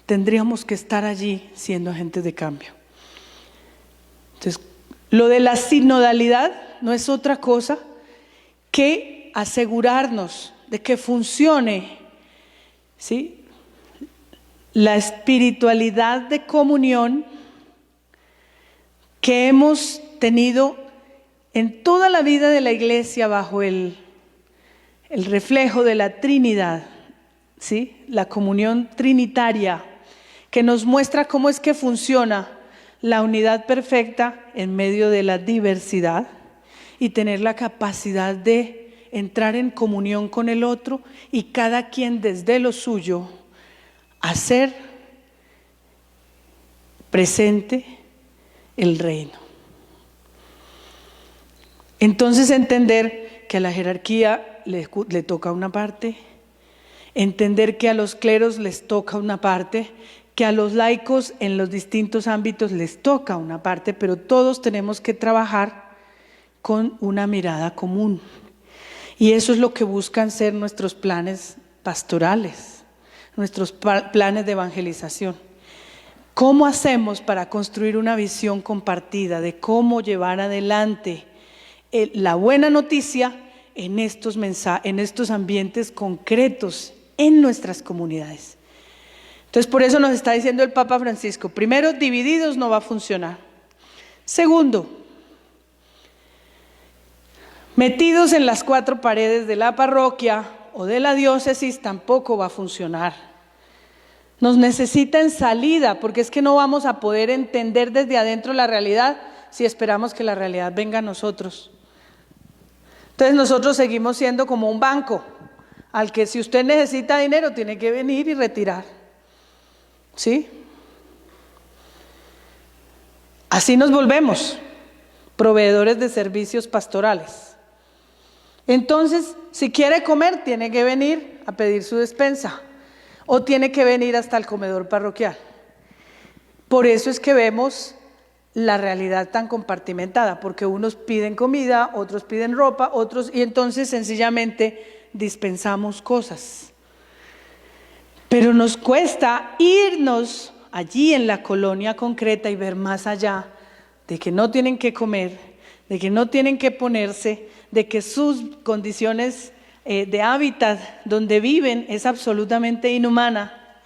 tendríamos que estar allí siendo agentes de cambio. Entonces, lo de la sinodalidad no es otra cosa que asegurarnos de que funcione, ¿sí?, la espiritualidad de comunión que hemos tenido en toda la vida de la iglesia bajo el reflejo de la Trinidad, ¿sí?, la comunión trinitaria, que nos muestra cómo es que funciona la unidad perfecta en medio de la diversidad y tener la capacidad de entrar en comunión con el otro y cada quien desde lo suyo hacer presente el reino. Entonces entender que a la jerarquía le toca una parte, entender que a los cleros les toca una parte, que a los laicos en los distintos ámbitos les toca una parte, pero todos tenemos que trabajar con una mirada común. Y eso es lo que buscan ser nuestros planes pastorales, nuestros planes de evangelización. ¿Cómo hacemos para construir una visión compartida de cómo llevar adelante la buena noticia en estos ambientes concretos en nuestras comunidades? Entonces, por eso nos está diciendo el Papa Francisco, primero, divididos no va a funcionar. Segundo, metidos en las cuatro paredes de la parroquia o de la diócesis tampoco va a funcionar. Nos necesita en salida, porque es que no vamos a poder entender desde adentro la realidad si esperamos que la realidad venga a nosotros. Entonces nosotros seguimos siendo como un banco, al que si usted necesita dinero tiene que venir y retirar. ¿Sí? Así nos volvemos, proveedores de servicios pastorales. Entonces, si quiere comer, tiene que venir a pedir su despensa o tiene que venir hasta el comedor parroquial. Por eso es que vemos la realidad tan compartimentada, porque unos piden comida, otros piden ropa, y entonces sencillamente dispensamos cosas. Pero nos cuesta irnos allí en la colonia concreta y ver más allá de que no tienen que comer, de que no tienen que ponerse, de que sus condiciones de hábitat donde viven es absolutamente inhumana,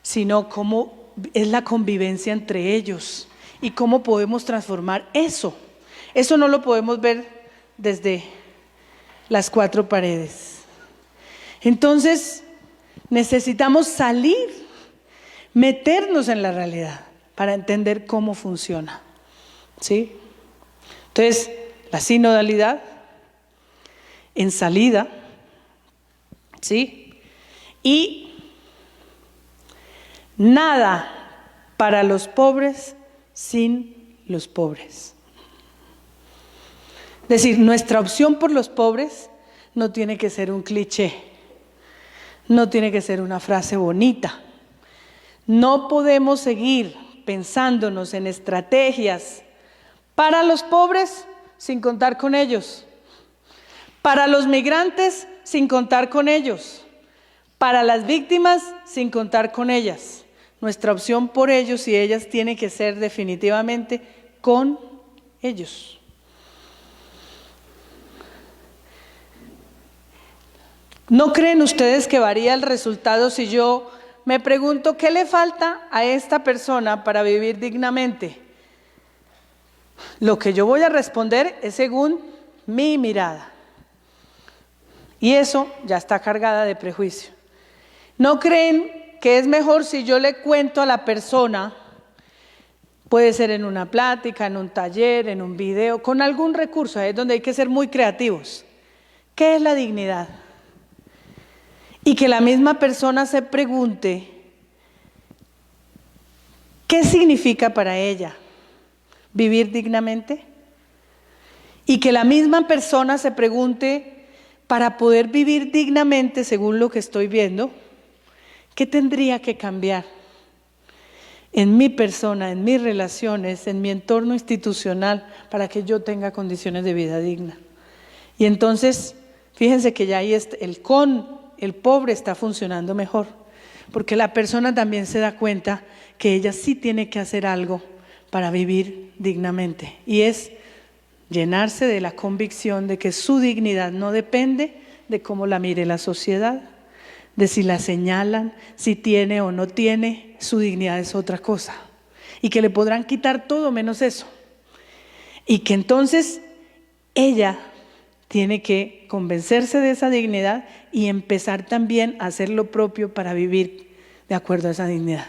sino cómo es la convivencia entre ellos y cómo podemos transformar eso. Eso no lo podemos ver desde las cuatro paredes. Entonces, necesitamos salir, meternos en la realidad para entender cómo funciona, ¿sí? Entonces, la sinodalidad en salida, ¿sí? Y nada para los pobres sin los pobres. Es decir, nuestra opción por los pobres no tiene que ser un cliché, no tiene que ser una frase bonita. No podemos seguir pensándonos en estrategias para los pobres sin contar con ellos, para los migrantes sin contar con ellos. Para las víctimas, sin contar con ellas. Nuestra opción por ellos y ellas tiene que ser definitivamente con ellos. ¿No creen ustedes que varía el resultado si yo me pregunto qué le falta a esta persona para vivir dignamente? Lo que yo voy a responder es según mi mirada. Y eso ya está cargada de prejuicio. ¿No creen que es mejor si yo le cuento a la persona, puede ser en una plática, en un taller, en un video, con algún recurso, ahí es donde hay que ser muy creativos? ¿Qué es la dignidad? Y que la misma persona se pregunte, ¿qué significa para ella vivir dignamente? Y que la misma persona se pregunte, para poder vivir dignamente, según lo que estoy viendo, ¿qué tendría que cambiar en mi persona, en mis relaciones, en mi entorno institucional, para que yo tenga condiciones de vida digna? Y entonces, fíjense que ya ahí el pobre está funcionando mejor, porque la persona también se da cuenta que ella sí tiene que hacer algo para vivir dignamente, y es llenarse de la convicción de que su dignidad no depende de cómo la mire la sociedad, de si la señalan, si tiene o no tiene, su dignidad es otra cosa, y que le podrán quitar todo menos eso, y que entonces ella tiene que convencerse de esa dignidad y empezar también a hacer lo propio para vivir de acuerdo a esa dignidad.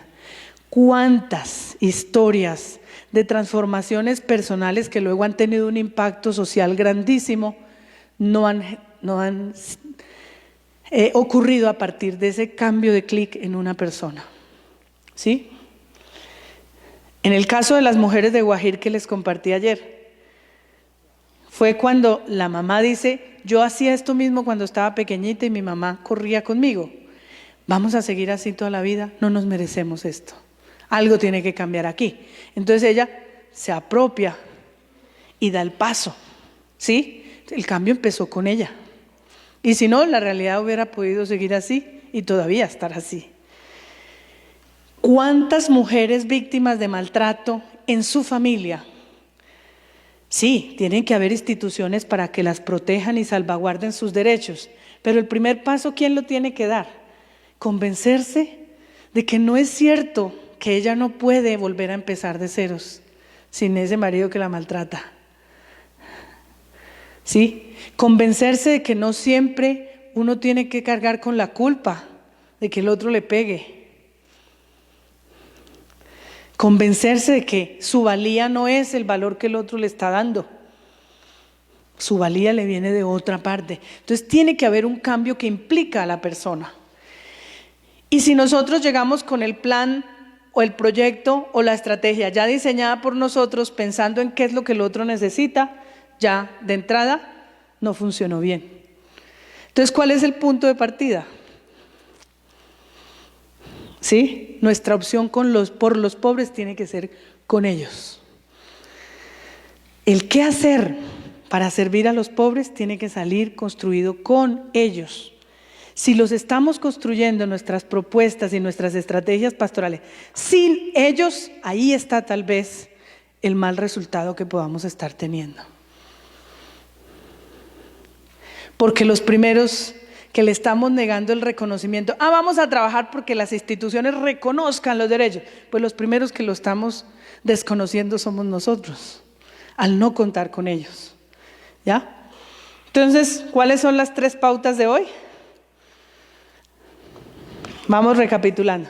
¿Cuántas historias de transformaciones personales que luego han tenido un impacto social grandísimo no han ocurrido a partir de ese cambio de clic en una persona? ¿Sí? En el caso de las mujeres de Guajir que les compartí ayer, fue cuando la mamá dice, yo hacía esto mismo cuando estaba pequeñita y mi mamá corría conmigo. Vamos a seguir así toda la vida, no nos merecemos esto. Algo tiene que cambiar aquí. Entonces ella se apropia y da el paso, ¿sí? El cambio empezó con ella. Y si no, la realidad hubiera podido seguir así y todavía estar así. ¿Cuántas mujeres víctimas de maltrato en su familia? Sí, tienen que haber instituciones para que las protejan y salvaguarden sus derechos, pero el primer paso, ¿quién lo tiene que dar? Convencerse de que no es cierto que ella no puede volver a empezar de ceros sin ese marido que la maltrata. ¿Sí? Convencerse de que no siempre uno tiene que cargar con la culpa de que el otro le pegue. Convencerse de que su valía no es el valor que el otro le está dando. Su valía le viene de otra parte. Entonces tiene que haber un cambio que implica a la persona. Y si nosotros llegamos con el plan o el proyecto o la estrategia ya diseñada por nosotros, pensando en qué es lo que el otro necesita, ya de entrada no funcionó bien. Entonces, ¿cuál es el punto de partida? ¿Sí? Nuestra opción por los pobres tiene que ser con ellos. El qué hacer para servir a los pobres tiene que salir construido con ellos. Si los estamos construyendo nuestras propuestas y nuestras estrategias pastorales sin ellos, ahí está tal vez el mal resultado que podamos estar teniendo. Porque los primeros que le estamos negando el reconocimiento, vamos a trabajar porque las instituciones reconozcan los derechos, pues los primeros que lo estamos desconociendo somos nosotros, al no contar con ellos. ¿Ya? Entonces, ¿cuáles son las 3 pautas de hoy? Vamos recapitulando.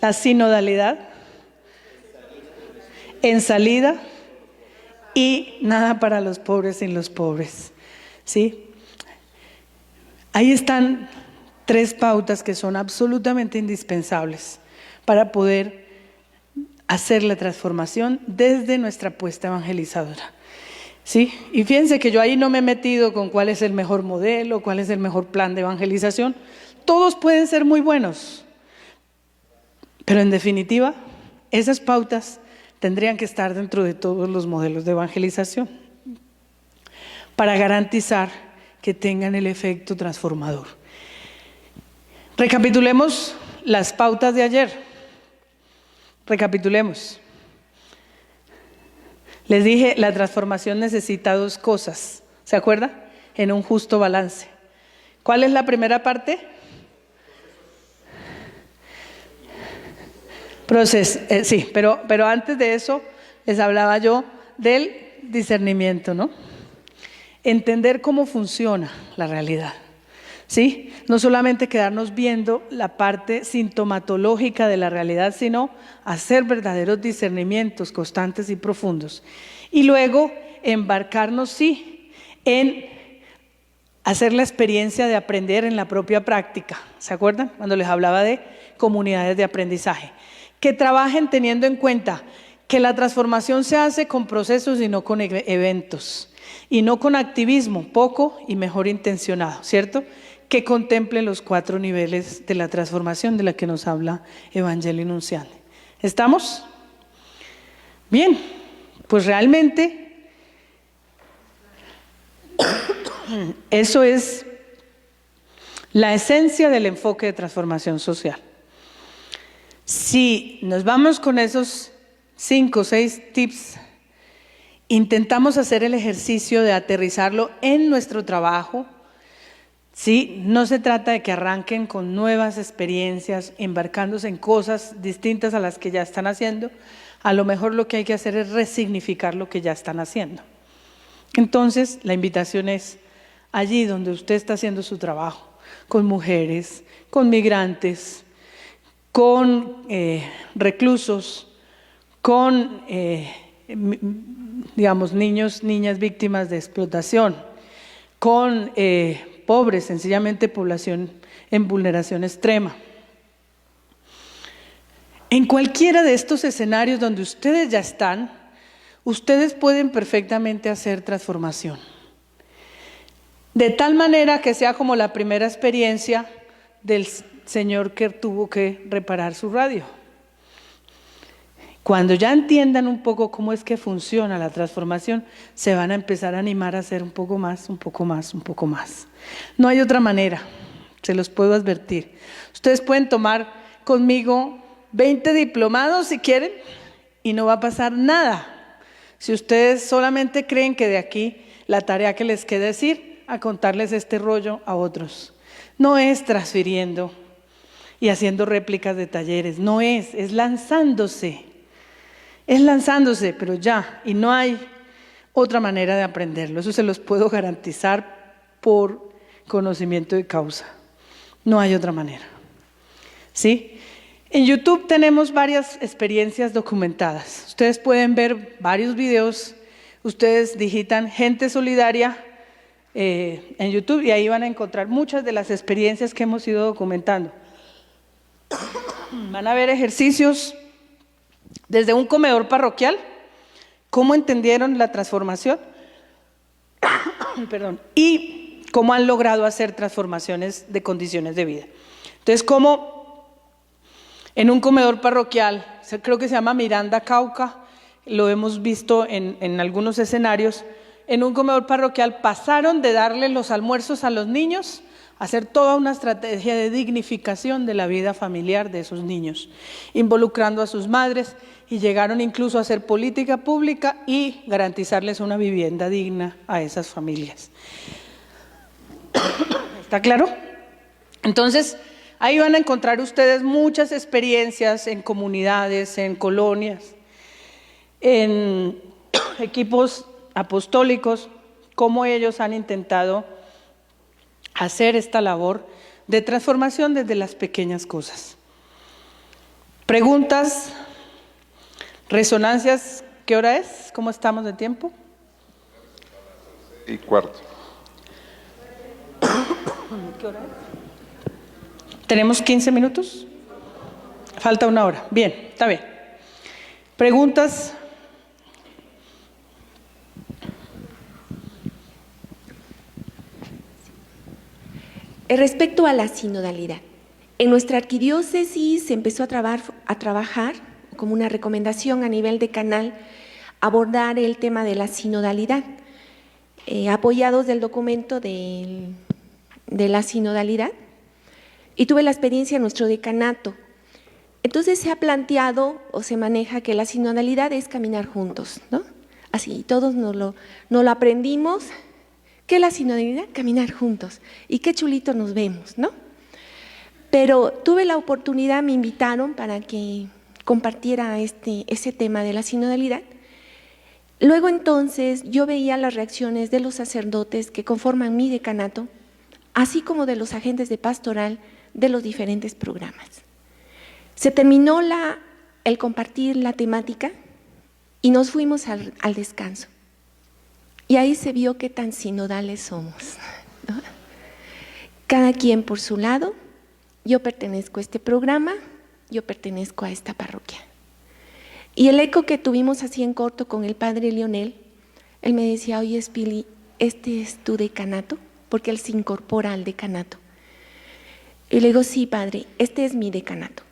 La sinodalidad, en salida y nada para los pobres sin los pobres. ¿Sí? Ahí están 3 pautas que son absolutamente indispensables para poder hacer la transformación desde nuestra apuesta evangelizadora. ¿Sí? Y fíjense que yo ahí no me he metido con cuál es el mejor modelo, cuál es el mejor plan de evangelización. Todos pueden ser muy buenos, pero en definitiva, esas pautas tendrían que estar dentro de todos los modelos de evangelización para garantizar que tengan el efecto transformador. Recapitulemos las pautas de ayer. Recapitulemos. Les dije, la transformación necesita dos cosas. ¿Se acuerdan? En un justo balance. ¿Cuál es la primera parte? Sí, pero antes de eso les hablaba yo del discernimiento, ¿no? Entender cómo funciona la realidad, ¿sí? No solamente quedarnos viendo la parte sintomatológica de la realidad, sino hacer verdaderos discernimientos constantes y profundos. Y luego embarcarnos, sí, en hacer la experiencia de aprender en la propia práctica. ¿Se acuerdan? Cuando les hablaba de comunidades de aprendizaje. Que trabajen teniendo en cuenta que la transformación se hace con procesos y no con eventos. Y no con activismo, poco y mejor intencionado, ¿cierto? Que contemple los 4 niveles de la transformación de la que nos habla Evangelio Nunciante. ¿Estamos? Bien, pues realmente eso es la esencia del enfoque de transformación social. Si nos vamos con esos 5 o 6 tips, intentamos hacer el ejercicio de aterrizarlo en nuestro trabajo, ¿sí? No se trata de que arranquen con nuevas experiencias, embarcándose en cosas distintas a las que ya están haciendo. A lo mejor lo que hay que hacer es resignificar lo que ya están haciendo. Entonces, la invitación es allí donde usted está haciendo su trabajo, con mujeres, con migrantes, con reclusos, con, digamos, niños, niñas víctimas de explotación, con pobres, sencillamente población en vulneración extrema. En cualquiera de estos escenarios donde ustedes ya están, ustedes pueden perfectamente hacer transformación. De tal manera que sea como la primera experiencia del señor que tuvo que reparar su radio. Cuando ya entiendan un poco cómo es que funciona la transformación, se van a empezar a animar a hacer un poco más, un poco más, un poco más. No hay otra manera, se los puedo advertir. Ustedes pueden tomar conmigo 20 diplomados si quieren y no va a pasar nada. Si ustedes solamente creen que de aquí la tarea que les queda es ir a contarles este rollo a otros. No es transfiriendo y haciendo réplicas de talleres, no es lanzándose. Es lanzándose, pero ya, y no hay otra manera de aprenderlo. Eso se los puedo garantizar por conocimiento de causa. No hay otra manera. ¿Sí? En YouTube tenemos varias experiencias documentadas. Ustedes pueden ver varios videos. Ustedes digitan Gente Solidaria en YouTube y ahí van a encontrar muchas de las experiencias que hemos ido documentando. Van a ver ejercicios desde un comedor parroquial, cómo entendieron la transformación, perdón, y cómo han logrado hacer transformaciones de condiciones de vida. Entonces, como en un comedor parroquial, creo que se llama Miranda Cauca, lo hemos visto en algunos escenarios, en un comedor parroquial pasaron de darle los almuerzos a los niños hacer toda una estrategia de dignificación de la vida familiar de esos niños, involucrando a sus madres, y llegaron incluso a hacer política pública y garantizarles una vivienda digna a esas familias. ¿Está claro? Entonces, ahí van a encontrar ustedes muchas experiencias en comunidades, en colonias, en equipos apostólicos, cómo ellos han intentado hacer esta labor de transformación desde las pequeñas cosas. Preguntas, resonancias, ¿qué hora es? ¿Cómo estamos de tiempo? 6:15. ¿Qué hora es? ¿Tenemos 15 minutos? Falta 1 hora. Bien, está bien. ¿Preguntas? Respecto a la sinodalidad, en nuestra arquidiócesis se empezó a trabajar como una recomendación a nivel de canal abordar el tema de la sinodalidad. apoyados del documento de la sinodalidad, y tuve la experiencia en nuestro decanato. Entonces se ha planteado o se maneja que la sinodalidad es caminar juntos, ¿no? Así, todos nos lo aprendimos. ¿Qué es la sinodalidad? Caminar juntos. Y qué chulito nos vemos, ¿no? Pero tuve la oportunidad, me invitaron para que compartiera ese tema de la sinodalidad. Luego entonces yo veía las reacciones de los sacerdotes que conforman mi decanato, así como de los agentes de pastoral de los diferentes programas. Se terminó el compartir la temática y nos fuimos al descanso. Y ahí se vio qué tan sinodales somos, ¿no? Cada quien por su lado. Yo pertenezco a este programa, yo pertenezco a esta parroquia. Y el eco que tuvimos así en corto con el padre Leonel, él me decía: oye, Pili, ¿este es tu decanato? Porque él se incorpora al decanato. Y le digo: sí, padre, este es mi decanato.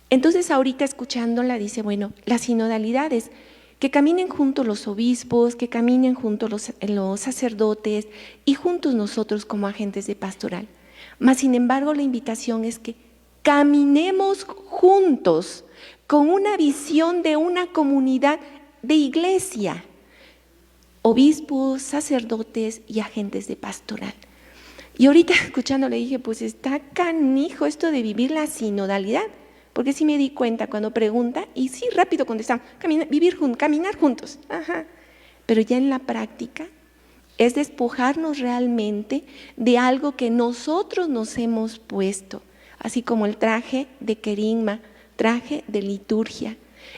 Entonces ahorita escuchándola dice: bueno, la sinodalidad es que caminen juntos los obispos, que caminen juntos los sacerdotes y juntos nosotros como agentes de pastoral. Mas sin embargo la invitación es que caminemos juntos con una visión de una comunidad de iglesia, obispos, sacerdotes y agentes de pastoral. Y ahorita escuchándole dije: pues está canijo esto de vivir la sinodalidad, porque sí me di cuenta cuando pregunta, y sí rápido contestan: caminar juntos. Ajá. Pero ya en la práctica es despojarnos realmente de algo que nosotros nos hemos puesto, así como el traje de querigma, traje de liturgia.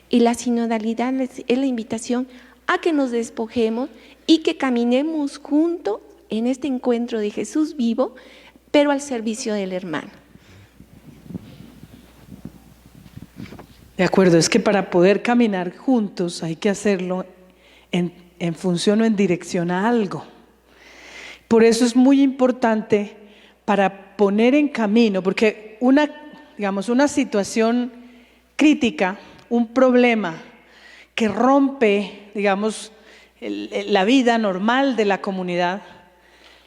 Y la sinodalidad es la invitación a que nos despojemos y que caminemos juntos en este encuentro de Jesús vivo, pero al servicio del hermano. De acuerdo, es que para poder caminar juntos hay que hacerlo en función o en dirección a algo. Por eso es muy importante para poner en camino, porque una situación crítica, un problema que rompe, la vida normal de la comunidad,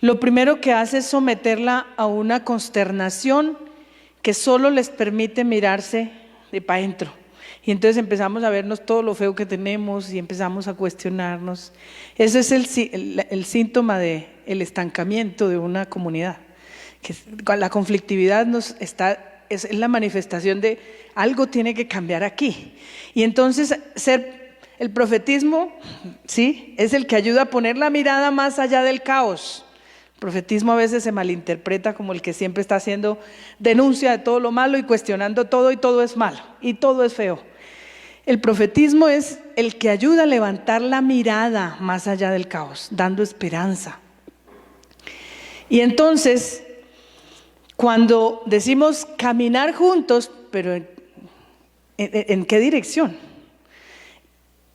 lo primero que hace es someterla a una consternación que solo les permite mirarse de para adentro. Y entonces empezamos a vernos todo lo feo que tenemos y empezamos a cuestionarnos. Ese es el síntoma del estancamiento de una comunidad. Que la conflictividad es la manifestación de algo tiene que cambiar aquí. Y entonces el profetismo, ¿sí?, es el que ayuda a poner la mirada más allá del caos. El profetismo a veces se malinterpreta como el que siempre está haciendo denuncia de todo lo malo y cuestionando todo, y todo es malo y todo es feo. El profetismo es el que ayuda a levantar la mirada más allá del caos, dando esperanza. Y entonces, cuando decimos caminar juntos, pero ¿en qué dirección?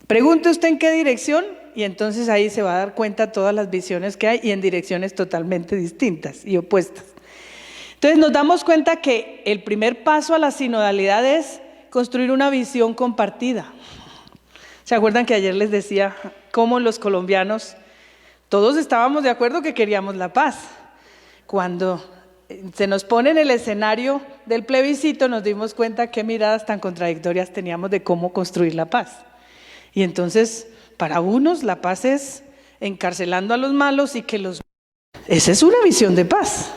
Pregunte usted en qué dirección, y entonces ahí se va a dar cuenta todas las visiones que hay y en direcciones totalmente distintas y opuestas. Entonces nos damos cuenta que el primer paso a la sinodalidad es construir una visión compartida. ¿Se acuerdan que ayer les decía cómo los colombianos todos estábamos de acuerdo que queríamos la paz? Cuando se nos pone en el escenario del plebiscito nos dimos cuenta qué miradas tan contradictorias teníamos de cómo construir la paz. Y entonces, para unos la paz es encarcelando a los malos y que los... Esa es una visión de paz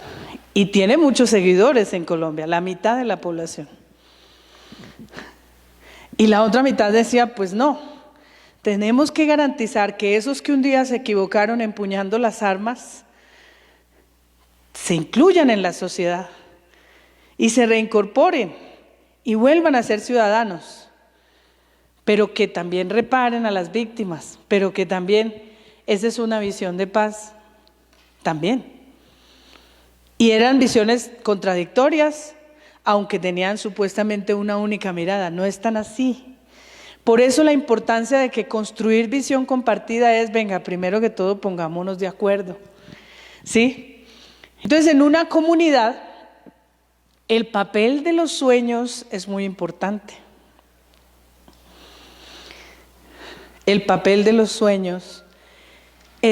y tiene muchos seguidores en Colombia, la mitad de la población. Y la otra mitad decía: pues no, tenemos que garantizar que esos que un día se equivocaron empuñando las armas se incluyan en la sociedad y se reincorporen y vuelvan a ser ciudadanos, pero que también reparen a las víctimas, pero que también, esa es una visión de paz también. Y eran visiones contradictorias, aunque tenían supuestamente una única mirada. No es tan así. Por eso la importancia de que construir visión compartida es: venga, primero que todo pongámonos de acuerdo, ¿sí? Entonces, en una comunidad el papel de los sueños es muy importante. El papel de los sueños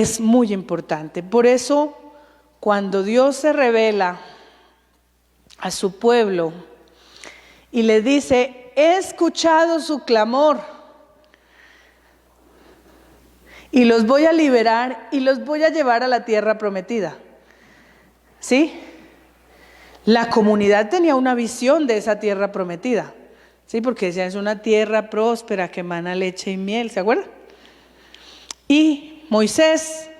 es muy importante. Por eso, cuando Dios se revela a su pueblo y le dice, he escuchado su clamor y los voy a liberar y los voy a llevar a la tierra prometida. ¿Sí? La comunidad tenía una visión de esa tierra prometida. ¿Sí? Porque decía, es una tierra próspera que emana leche y miel, ¿se acuerdan? Y Moisés,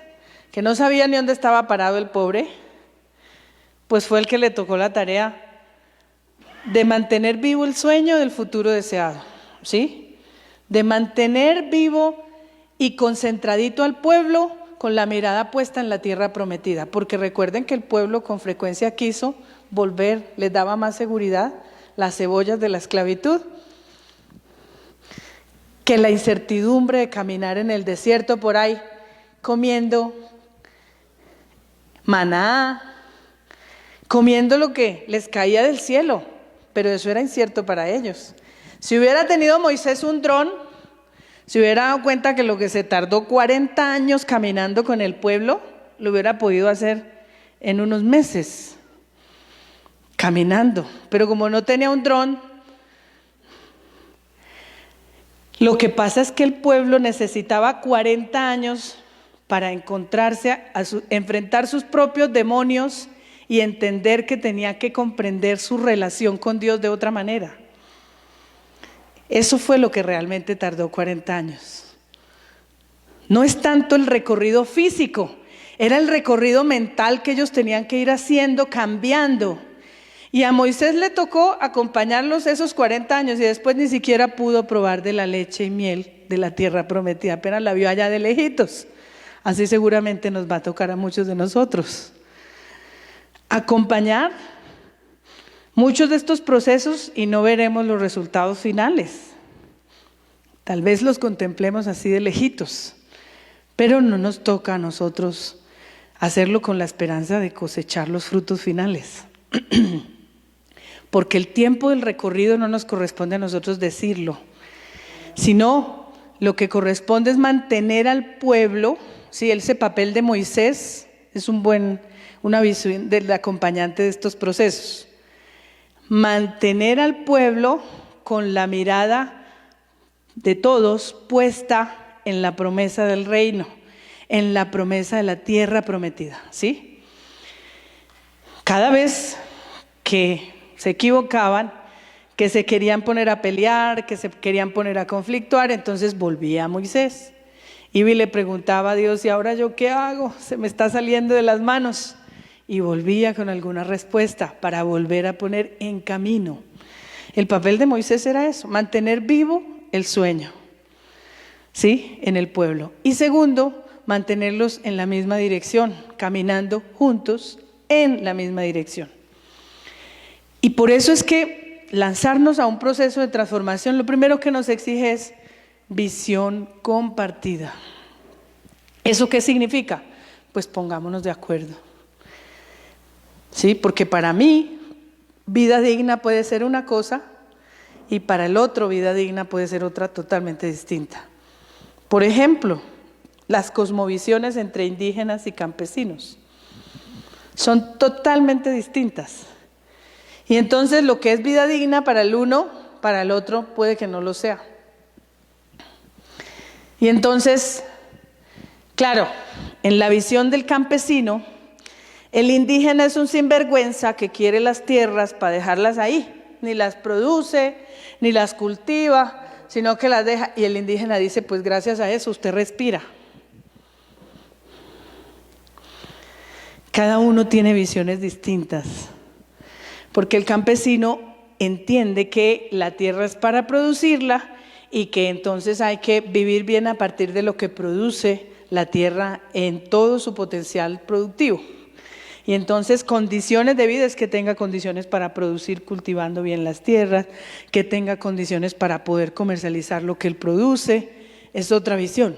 que no sabía ni dónde estaba parado el pobre, pues fue el que le tocó la tarea de mantener vivo el sueño del futuro deseado, ¿sí? De mantener vivo y concentradito al pueblo con la mirada puesta en la tierra prometida, porque recuerden que el pueblo con frecuencia quiso volver, les daba más seguridad las cebollas de la esclavitud que la incertidumbre de caminar en el desierto por ahí comiendo maná, comiendo lo que les caía del cielo, pero eso era incierto para ellos. Si hubiera tenido Moisés un dron, se hubiera dado cuenta que lo que se tardó 40 años caminando con el pueblo, lo hubiera podido hacer en unos meses, caminando. Pero como no tenía un dron, lo que pasa es que el pueblo necesitaba 40 años para encontrarse, enfrentar sus propios demonios y entender que tenía que comprender su relación con Dios de otra manera. Eso fue lo que realmente tardó 40 años. No es tanto el recorrido físico, era el recorrido mental que ellos tenían que ir haciendo, cambiando. Y a Moisés le tocó acompañarlos esos 40 años y después ni siquiera pudo probar de la leche y miel de la tierra prometida, apenas la vio allá de lejitos. Así seguramente nos va a tocar a muchos de nosotros. Acompañar muchos de estos procesos y no veremos los resultados finales. Tal vez los contemplemos así de lejitos, pero no nos toca a nosotros hacerlo con la esperanza de cosechar los frutos finales. Porque el tiempo del recorrido no nos corresponde a nosotros decirlo, sino lo que corresponde es mantener al pueblo. Sí, ese papel de Moisés es una visión del acompañante de estos procesos. Mantener al pueblo con la mirada de todos puesta en la promesa del reino, en la promesa de la tierra prometida, ¿sí? Cada vez que se equivocaban, que se querían poner a pelear, que se querían poner a conflictuar, entonces volvía Moisés y le preguntaba a Dios, ¿y ahora yo qué hago? Se me está saliendo de las manos. Y volvía con alguna respuesta para volver a poner en camino. El papel de Moisés era eso, mantener vivo el sueño, ¿sí? En el pueblo. Y segundo, mantenerlos en la misma dirección, caminando juntos en la misma dirección. Y por eso es que lanzarnos a un proceso de transformación, lo primero que nos exige es visión compartida. ¿Eso qué significa? Pues pongámonos de acuerdo. Sí, porque para mí vida digna puede ser una cosa y para el otro vida digna puede ser otra totalmente distinta. Por ejemplo, las cosmovisiones entre indígenas y campesinos son totalmente distintas. Y entonces lo que es vida digna para el uno, para el otro puede que no lo sea. Y entonces, claro, en la visión del campesino, el indígena es un sinvergüenza que quiere las tierras para dejarlas ahí, ni las produce, ni las cultiva, sino que las deja. Y el indígena dice, pues gracias a eso usted respira. Cada uno tiene visiones distintas, porque el campesino entiende que la tierra es para producirla y que entonces hay que vivir bien a partir de lo que produce la tierra en todo su potencial productivo. Y entonces condiciones de vida es que tenga condiciones para producir cultivando bien las tierras, que tenga condiciones para poder comercializar lo que él produce, es otra visión.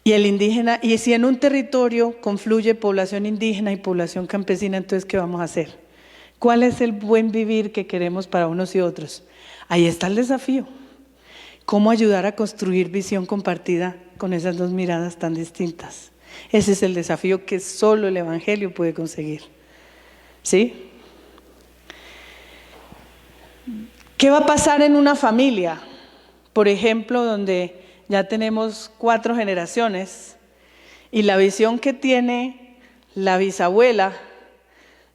Y el indígena, y si en un territorio confluye población indígena y población campesina, entonces ¿qué vamos a hacer? ¿Cuál es el buen vivir que queremos para unos y otros? Ahí está el desafío. ¿Cómo ayudar a construir visión compartida con esas dos miradas tan distintas? Ese es el desafío que solo el Evangelio puede conseguir. ¿Sí? ¿Qué va a pasar en una familia? Por ejemplo, donde ya tenemos 4 generaciones y la visión que tiene la bisabuela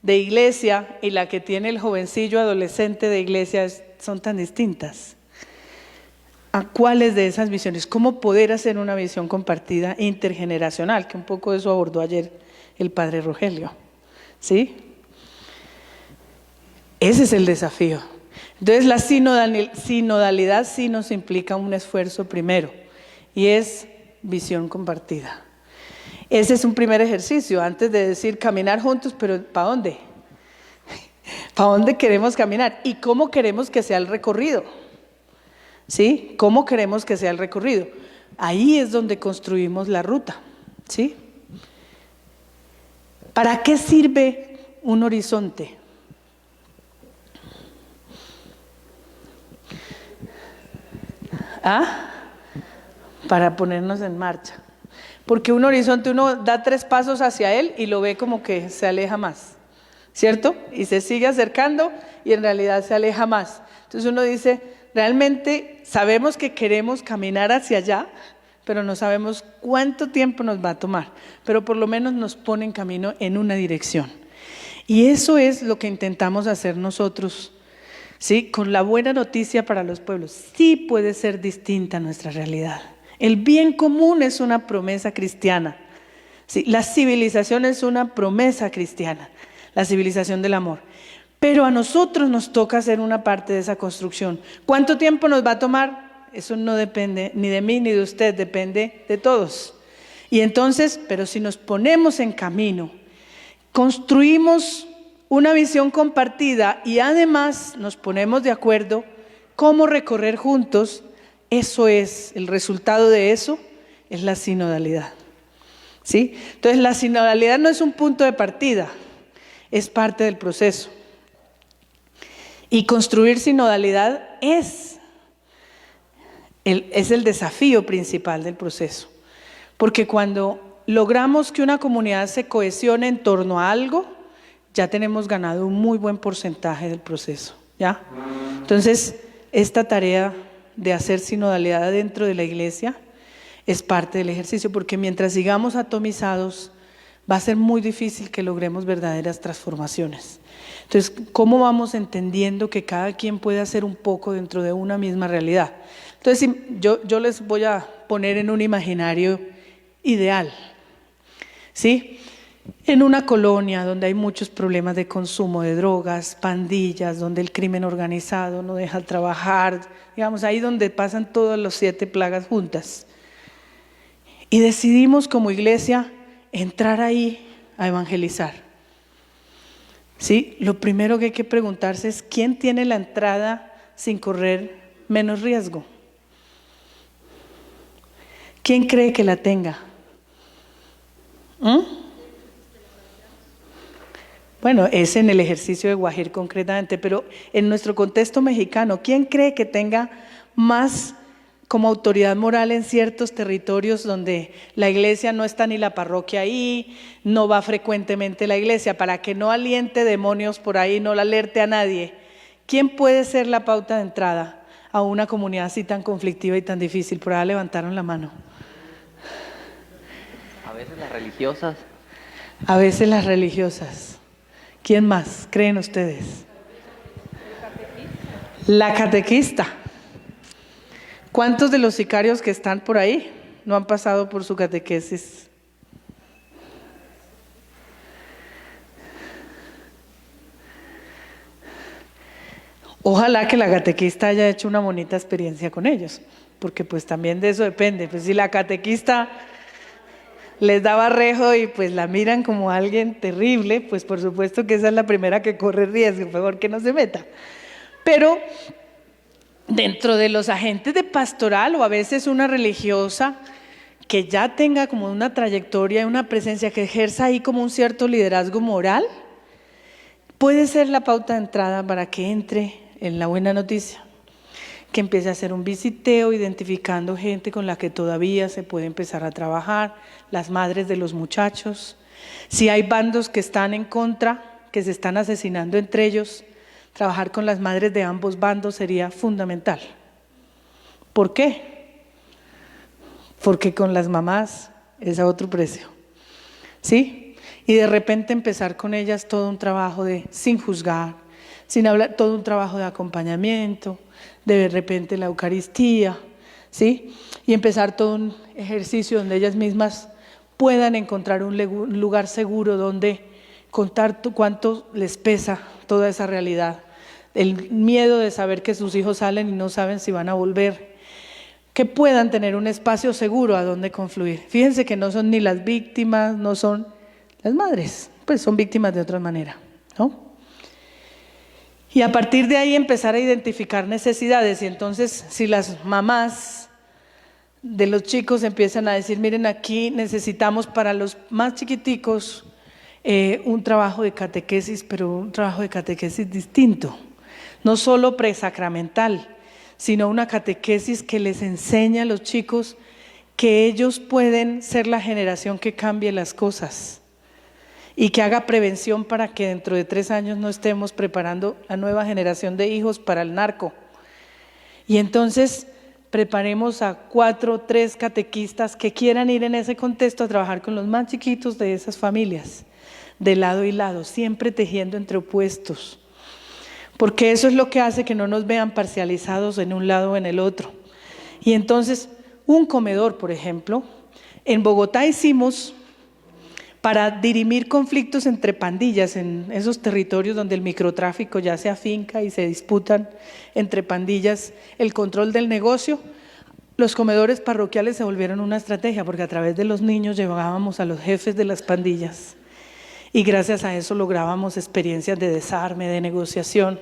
de iglesia y la que tiene el jovencillo adolescente de iglesia son tan distintas. ¿A cuáles de esas visiones? ¿Cómo poder hacer una visión compartida intergeneracional? Que un poco de eso abordó ayer el padre Rogelio. ¿Sí? Ese es el desafío. Entonces la sinodalidad sí nos implica un esfuerzo primero, y es visión compartida. Ese es un primer ejercicio, antes de decir caminar juntos, pero ¿para dónde? ¿Para dónde queremos caminar? ¿Y cómo queremos que sea el recorrido? ¿Sí? ¿Cómo queremos que sea el recorrido? Ahí es donde construimos la ruta. ¿Sí? ¿Para qué sirve un horizonte? Para ponernos en marcha. Porque un horizonte, uno da 3 pasos hacia él y lo ve como que se aleja más, ¿cierto? Y se sigue acercando y en realidad se aleja más. Entonces uno dice, realmente sabemos que queremos caminar hacia allá, pero no sabemos cuánto tiempo nos va a tomar, pero por lo menos nos pone en camino en una dirección. Y eso es lo que intentamos hacer nosotros, ¿sí? Con la buena noticia para los pueblos. Sí puede ser distinta nuestra realidad. El bien común es una promesa cristiana. ¿Sí? La civilización es una promesa cristiana, la civilización del amor. Pero a nosotros nos toca hacer una parte de esa construcción. ¿Cuánto tiempo nos va a tomar? Eso no depende ni de mí ni de usted, depende de todos. Y entonces, pero si nos ponemos en camino, construimos una visión compartida y además nos ponemos de acuerdo cómo recorrer juntos, eso es, el resultado de eso es la sinodalidad. ¿Sí? Entonces la sinodalidad no es un punto de partida, es parte del proceso. Y construir sinodalidad es el desafío principal del proceso. Porque cuando logramos que una comunidad se cohesione en torno a algo, ya tenemos ganado un muy buen porcentaje del proceso, ¿ya? Entonces, esta tarea de hacer sinodalidad dentro de la iglesia es parte del ejercicio, porque mientras sigamos atomizados, va a ser muy difícil que logremos verdaderas transformaciones. Entonces, ¿cómo vamos entendiendo que cada quien puede hacer un poco dentro de una misma realidad? Entonces, yo les voy a poner en un imaginario ideal, ¿sí? En una colonia donde hay muchos problemas de consumo de drogas, pandillas, donde el crimen organizado no deja trabajar, digamos, ahí donde pasan todas las 7 plagas juntas. Y decidimos como iglesia entrar ahí a evangelizar. ¿Sí? Lo primero que hay que preguntarse es ¿quién tiene la entrada sin correr menos riesgo? ¿Quién cree que la tenga? Bueno, es en el ejercicio de Guajir concretamente, pero en nuestro contexto mexicano, ¿quién cree que tenga más como autoridad moral en ciertos territorios donde la iglesia no está ni la parroquia ahí, no va frecuentemente la iglesia, para que no aliente demonios por ahí, no la alerte a nadie? ¿Quién puede ser la pauta de entrada a una comunidad así tan conflictiva y tan difícil? Por ahí levantaron la mano. A veces las religiosas. A veces las religiosas. ¿Quién más creen ustedes? La catequista. ¿Cuántos de los sicarios que están por ahí no han pasado por su catequesis? Ojalá que la catequista haya hecho una bonita experiencia con ellos, porque pues también de eso depende. Pues si la catequista les da barrejo y pues la miran como alguien terrible, pues por supuesto que esa es la primera que corre riesgo, mejor que no se meta. Pero dentro de los agentes de pastoral o a veces una religiosa que ya tenga como una trayectoria, una presencia, que ejerza ahí como un cierto liderazgo moral, puede ser la pauta de entrada para que entre en la buena noticia. que empiece a hacer un visiteo, identificando gente con la que todavía se puede empezar a trabajar, las madres de los muchachos. Si hay bandos que están en contra, que se están asesinando entre ellos, trabajar con las madres de ambos bandos sería fundamental. ¿Por qué? Porque con las mamás es a otro precio, ¿sí? Y de repente empezar con ellas todo un trabajo de sin juzgar, sin hablar, todo un trabajo de acompañamiento, de repente la Eucaristía, ¿sí? Y empezar todo un ejercicio donde ellas mismas puedan encontrar un lugar seguro donde contar cuánto les pesa toda esa realidad, el miedo de saber que sus hijos salen y no saben si van a volver, que puedan tener un espacio seguro a donde confluir. Fíjense que no son ni las víctimas, no son las madres, pues son víctimas de otra manera, ¿no? Y a partir de ahí empezar a identificar necesidades. Y entonces si las mamás de los chicos empiezan a decir, miren, aquí necesitamos para los más chiquiticos un trabajo de catequesis, pero un trabajo de catequesis distinto, no solo presacramental, sino una catequesis que les enseña a los chicos que ellos pueden ser la generación que cambie las cosas y que haga prevención para que dentro de 3 años no estemos preparando la nueva generación de hijos para el narco. Y entonces preparemos a 4, 3 catequistas que quieran ir en ese contexto a trabajar con los más chiquitos de esas familias, de lado y lado, siempre tejiendo entre opuestos, porque eso es lo que hace que no nos vean parcializados en un lado o en el otro. Y entonces, un comedor, por ejemplo, en Bogotá hicimos para dirimir conflictos entre pandillas en esos territorios donde el microtráfico ya se afinca y se disputan entre pandillas el control del negocio. Los comedores parroquiales se volvieron una estrategia porque a través de los niños llevábamos a los jefes de las pandillas y gracias a eso lográbamos experiencias de desarme, de negociación,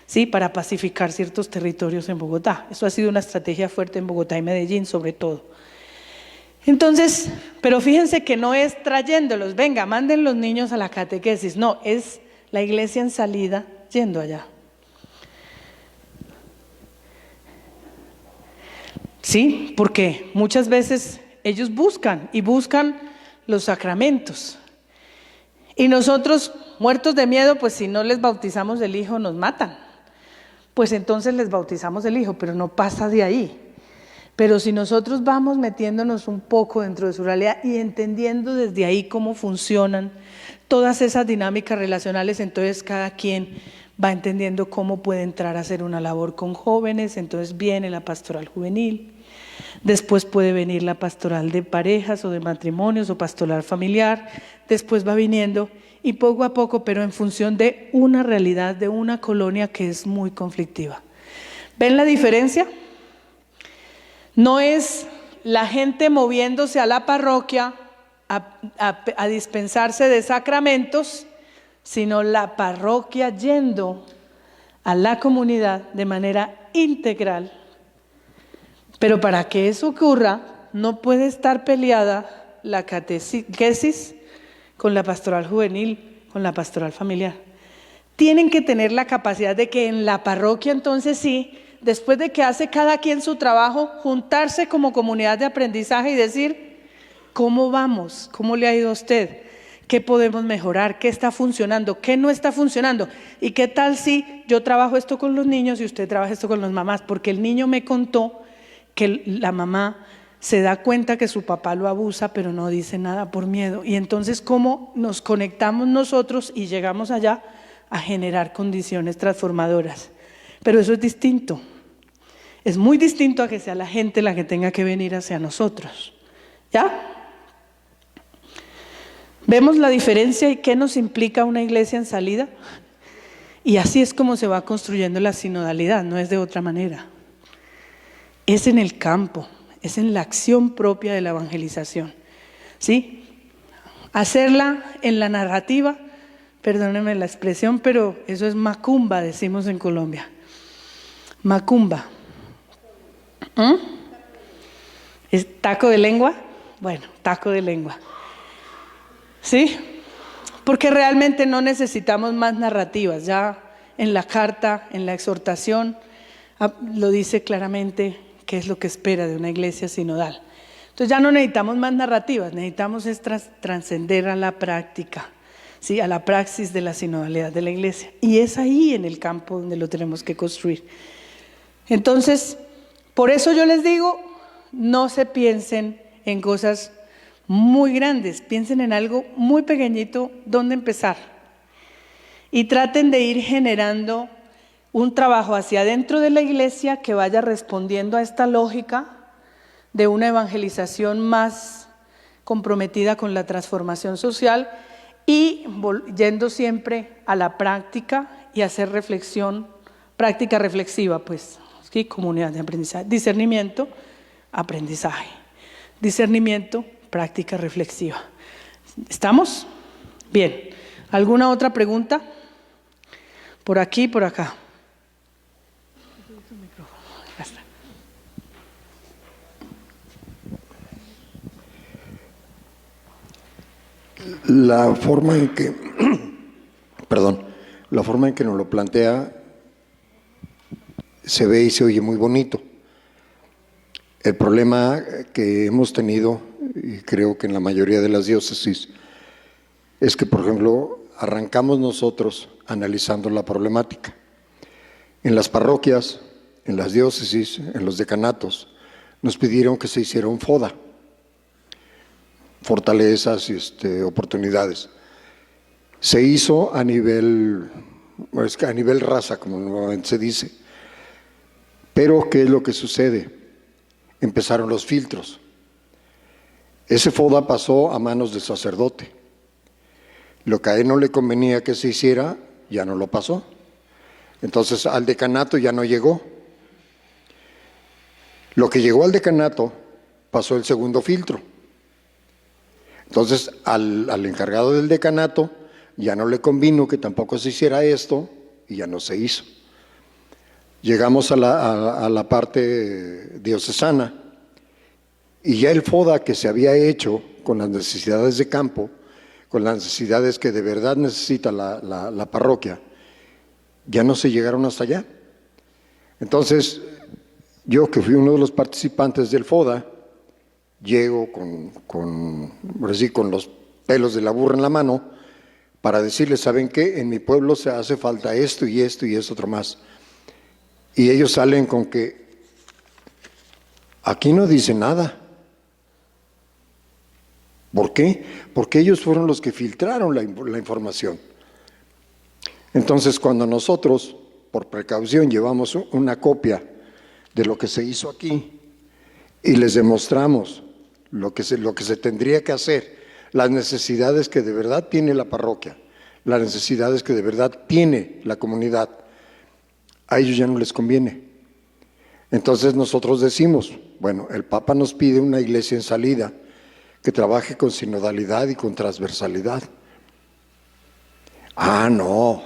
¿sí? Para pacificar ciertos territorios en Bogotá. Eso ha sido una estrategia fuerte en Bogotá y Medellín sobre todo. Entonces, pero fíjense que no es trayéndolos, venga, manden los niños a la catequesis, no, es la iglesia en salida yendo allá. Sí, porque muchas veces ellos buscan los sacramentos. Y nosotros, muertos de miedo, pues si no les bautizamos el hijo nos matan. Pues entonces les bautizamos el hijo, pero no pasa de ahí. Pero si nosotros vamos metiéndonos un poco dentro de su realidad y entendiendo desde ahí cómo funcionan todas esas dinámicas relacionales, entonces cada quien va entendiendo cómo puede entrar a hacer una labor con jóvenes, entonces viene la pastoral juvenil, después puede venir la pastoral de parejas o de matrimonios o pastoral familiar, después va viniendo y poco a poco, pero en función de una realidad, de una colonia que es muy conflictiva. ¿Ven la diferencia? No es la gente moviéndose a la parroquia a dispensarse de sacramentos, sino la parroquia yendo a la comunidad de manera integral. Pero para que eso ocurra, no puede estar peleada la catequesis con la pastoral juvenil, con la pastoral familiar. Tienen que tener la capacidad de que en la parroquia entonces sí, después de que hace cada quien su trabajo, juntarse como comunidad de aprendizaje y decir, ¿cómo vamos? ¿Cómo le ha ido a usted? ¿Qué podemos mejorar? ¿Qué está funcionando? ¿Qué no está funcionando? ¿Y qué tal si yo trabajo esto con los niños y usted trabaja esto con las mamás? Porque el niño me contó que la mamá se da cuenta que su papá lo abusa, pero no dice nada por miedo. Y entonces, ¿cómo nos conectamos nosotros y llegamos allá a generar condiciones transformadoras? Pero eso es distinto. Es muy distinto a que sea la gente la que tenga que venir hacia nosotros. ¿Ya? ¿Vemos la diferencia y qué nos implica una iglesia en salida? Y así es como se va construyendo la sinodalidad, no es de otra manera. Es en el campo, es en la acción propia de la evangelización. ¿Sí? Hacerla en la narrativa, perdónenme la expresión, pero eso es macumba, decimos en Colombia. Macumba. ¿Es taco de lengua? Bueno, taco de lengua. ¿Sí? Porque realmente no necesitamos más narrativas. Ya en la carta, en la exhortación, lo dice claramente qué es lo que espera de una iglesia sinodal. Entonces ya no necesitamos más narrativas, necesitamos es trascender a la práctica, ¿sí? A la praxis de la sinodalidad de la iglesia. Y es ahí en el campo donde lo tenemos que construir. Entonces, por eso yo les digo, no se piensen en cosas muy grandes, piensen en algo muy pequeñito, ¿dónde empezar? Y traten de ir generando un trabajo hacia adentro de la iglesia que vaya respondiendo a esta lógica de una evangelización más comprometida con la transformación social y yendo siempre a la práctica y hacer reflexión, práctica reflexiva, pues, ¿sí? Comunidad de aprendizaje, discernimiento, aprendizaje, discernimiento, práctica reflexiva. ¿Estamos? Bien. ¿Alguna otra pregunta? Por aquí, por acá. La forma en que, la forma en que nos lo plantea se ve y se oye muy bonito. El problema que hemos tenido, y creo que en la mayoría de las diócesis, es que, por ejemplo, arrancamos nosotros analizando la problemática. En las parroquias, en las diócesis, en los decanatos, nos pidieron que se hiciera un FODA, fortalezas y oportunidades. Se hizo a nivel raza, como normalmente se dice. Pero, ¿qué es lo que sucede? Empezaron los filtros. Ese FODA pasó a manos del sacerdote. Lo que a él no le convenía que se hiciera, ya no lo pasó. Entonces, al decanato ya no llegó. Lo que llegó al decanato pasó el segundo filtro. Entonces, al encargado del decanato ya no le convino que tampoco se hiciera esto y ya no se hizo. Llegamos a la parte diocesana y ya el FODA que se había hecho con las necesidades de campo, con las necesidades que de verdad necesita la parroquia, ya no se llegaron hasta allá. Entonces, yo que fui uno de los participantes del FODA, llego con los pelos de la burra en la mano para decirles, ¿saben qué? En mi pueblo se hace falta esto y esto y esto otro más. Y ellos salen con que aquí no dice nada. ¿Por qué? Porque ellos fueron los que filtraron la información. Entonces, cuando nosotros, por precaución, llevamos una copia de lo que se hizo aquí y les demostramos lo que se tendría que hacer, las necesidades que de verdad tiene la parroquia, las necesidades que de verdad tiene la comunidad, a ellos ya no les conviene. Entonces nosotros decimos, bueno, el Papa nos pide una iglesia en salida que trabaje con sinodalidad y con transversalidad. Ah, no,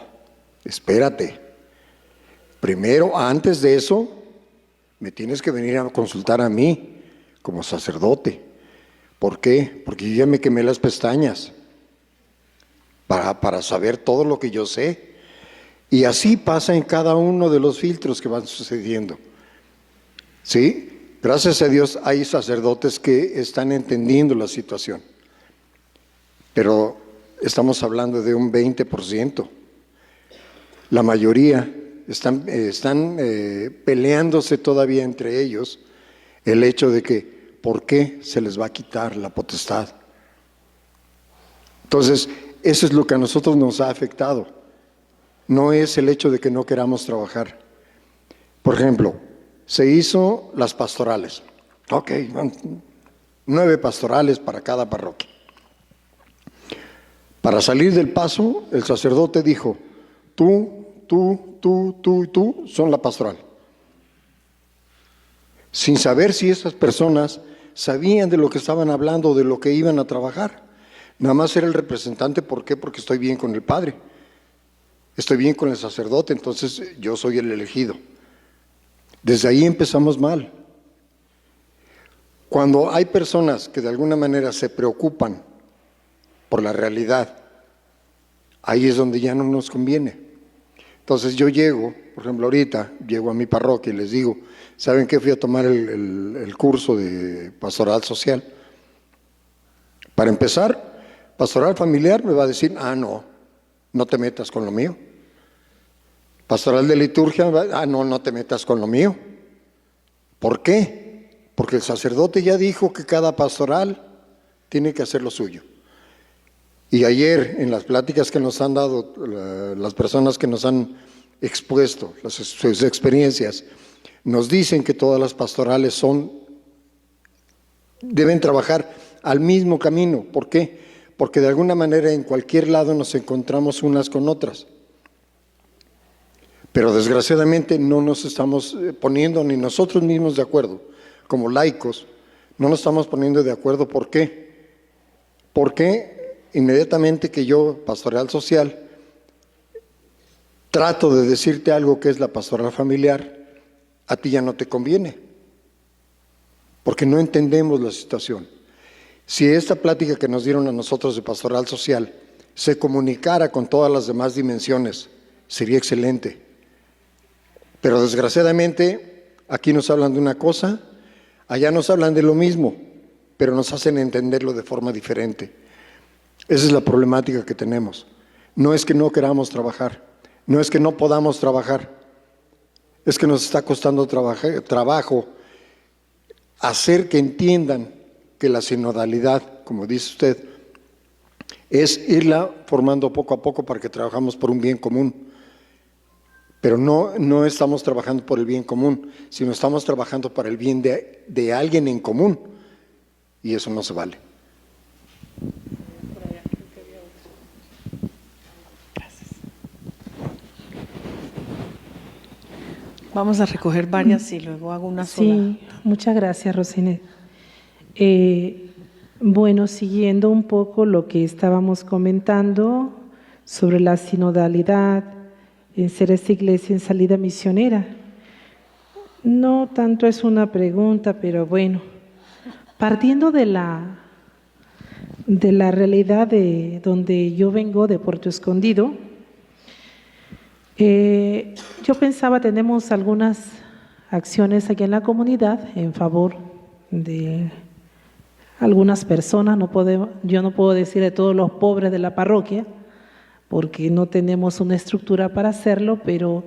espérate. Primero, antes de eso, me tienes que venir a consultar a mí como sacerdote. ¿Por qué? Porque yo ya me quemé las pestañas para saber todo lo que yo sé. Y así pasa en cada uno de los filtros que van sucediendo. ¿Sí? Gracias a Dios hay sacerdotes que están entendiendo la situación. Pero estamos hablando de un 20%. La mayoría están peleándose todavía entre ellos el hecho de que ¿por qué se les va a quitar la potestad? Entonces, eso es lo que a nosotros nos ha afectado. No es el hecho de que no queramos trabajar. Por ejemplo, se hizo las pastorales. Ok, 9 pastorales para cada parroquia. Para salir del paso, el sacerdote dijo, tú son la pastoral. Sin saber si esas personas sabían de lo que estaban hablando, de lo que iban a trabajar. Nada más era el representante, ¿por qué? Porque estoy bien con el padre, estoy bien con el sacerdote, entonces yo soy el elegido. Desde ahí empezamos mal. Cuando hay personas que de alguna manera se preocupan por la realidad, ahí es donde ya no nos conviene. Entonces yo llego, por ejemplo ahorita, llego a mi parroquia y les digo, ¿saben qué? Fui a tomar el curso de pastoral social. Para empezar, pastoral familiar me va a decir, no te metas con lo mío. Pastoral de liturgia, no te metas con lo mío. ¿Por qué? Porque el sacerdote ya dijo que cada pastoral tiene que hacer lo suyo. Y ayer, en las pláticas que nos han dado las personas que nos han expuesto sus experiencias, nos dicen que todas las pastorales deben trabajar al mismo camino. ¿Por qué? Porque de alguna manera en cualquier lado nos encontramos unas con otras. Pero desgraciadamente no nos estamos poniendo ni nosotros mismos de acuerdo. Como laicos, no nos estamos poniendo de acuerdo. ¿Por qué? Porque inmediatamente que yo, pastoral social, trato de decirte algo que es la pastoral familiar, a ti ya no te conviene, porque no entendemos la situación. Si esta plática que nos dieron a nosotros de pastoral social se comunicara con todas las demás dimensiones, sería excelente. Pero desgraciadamente, aquí nos hablan de una cosa, allá nos hablan de lo mismo, pero nos hacen entenderlo de forma diferente. Esa es la problemática que tenemos. No es que no queramos trabajar, no es que no podamos trabajar, es que nos está costando trabajo hacer que entiendan que la sinodalidad, como dice usted, es irla formando poco a poco para que trabajamos por un bien común. Pero no estamos trabajando por el bien común, sino estamos trabajando para el bien de alguien en común, y eso no se vale. Vamos a recoger varias y luego hago una sola. Sí, muchas gracias, Rosinet. Bueno, siguiendo un poco lo que estábamos comentando sobre la sinodalidad, en ser esta iglesia en salida misionera. No tanto es una pregunta, pero bueno, partiendo de la realidad de donde yo vengo, de Puerto Escondido, yo pensaba, tenemos algunas acciones aquí en la comunidad en favor de algunas personas, yo no puedo decir de todos los pobres de la parroquia, porque no tenemos una estructura para hacerlo, pero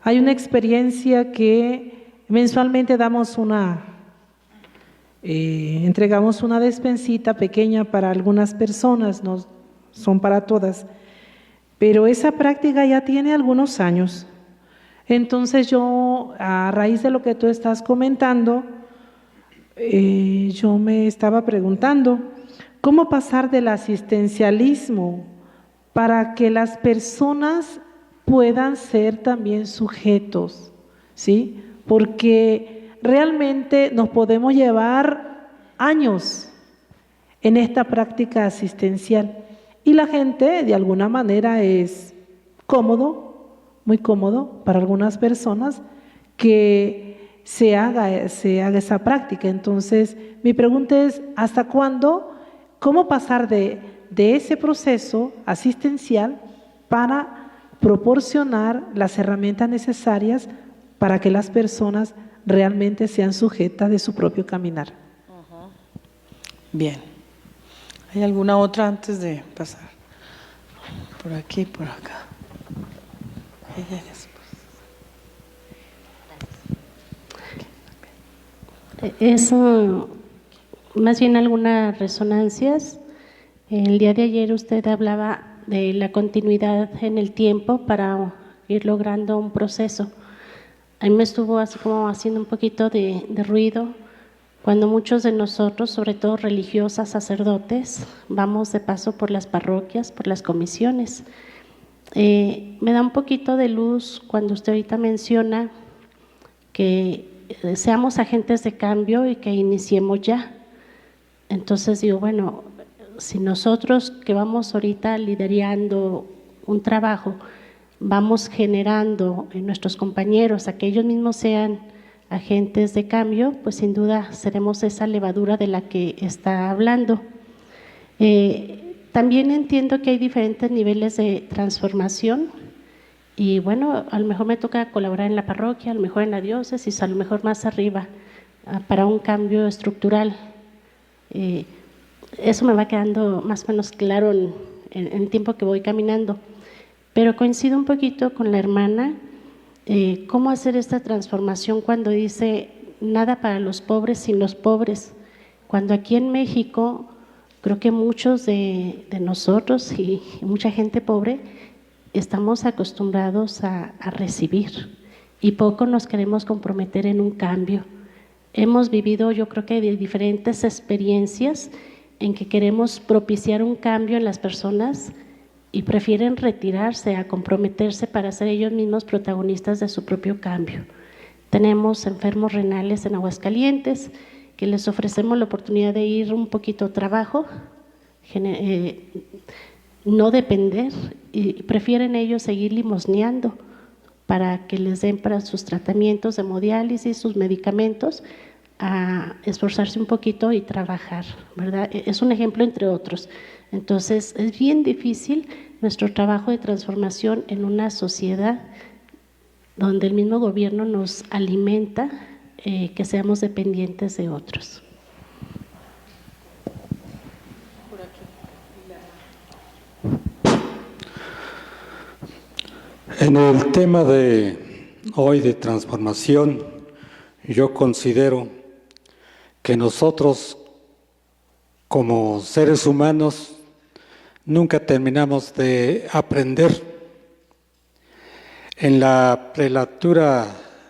hay una experiencia que mensualmente entregamos una despensita pequeña para algunas personas, no son para todas, pero esa práctica ya tiene algunos años. Entonces yo, a raíz de lo que tú estás comentando, yo me estaba preguntando, ¿cómo pasar del asistencialismo para que las personas puedan ser también sujetos? ¿Sí? Porque realmente nos podemos llevar años en esta práctica asistencial. Y la gente, de alguna manera, es cómodo, muy cómodo para algunas personas que se haga esa práctica. Entonces, mi pregunta es, ¿hasta cuándo? ¿Cómo pasar de ese proceso asistencial para proporcionar las herramientas necesarias para que las personas realmente sean sujetas de su propio caminar? Bien. ¿Hay alguna otra antes de pasar? Por aquí, por acá. Ella después. Es más bien algunas resonancias. El día de ayer usted hablaba de la continuidad en el tiempo para ir logrando un proceso. A mí me estuvo así como haciendo un poquito de ruido cuando muchos de nosotros, sobre todo religiosas, sacerdotes, vamos de paso por las parroquias, por las comisiones. Me da un poquito de luz cuando usted ahorita menciona que seamos agentes de cambio y que iniciemos ya. Entonces digo, bueno, si nosotros que vamos ahorita liderando un trabajo, vamos generando en nuestros compañeros a que ellos mismos sean agentes de cambio, pues sin duda seremos esa levadura de la que está hablando. También entiendo que hay diferentes niveles de transformación Y bueno, a lo mejor me toca colaborar en la parroquia, a lo mejor en la diócesis, a lo mejor más arriba, para un cambio estructural. Eso me va quedando más o menos claro en el tiempo que voy caminando. Pero coincido un poquito con la hermana, cómo hacer esta transformación cuando dice nada para los pobres sin los pobres. Cuando aquí en México, creo que muchos de nosotros y mucha gente pobre estamos acostumbrados a recibir y poco nos queremos comprometer en un cambio. Hemos vivido, yo creo que de diferentes experiencias en que queremos propiciar un cambio en las personas y prefieren retirarse a comprometerse para ser ellos mismos protagonistas de su propio cambio. Tenemos enfermos renales en Aguascalientes que les ofrecemos la oportunidad de ir un poquito a trabajo, no depender, y prefieren ellos seguir limosneando para que les den para sus tratamientos de hemodiálisis, sus medicamentos, a esforzarse un poquito y trabajar, ¿verdad? Es un ejemplo entre otros. Entonces, es bien difícil nuestro trabajo de transformación en una sociedad donde el mismo gobierno nos alimenta que seamos dependientes de otros. En el tema de hoy de transformación, yo considero que nosotros como seres humanos nunca terminamos de aprender. En la prelatura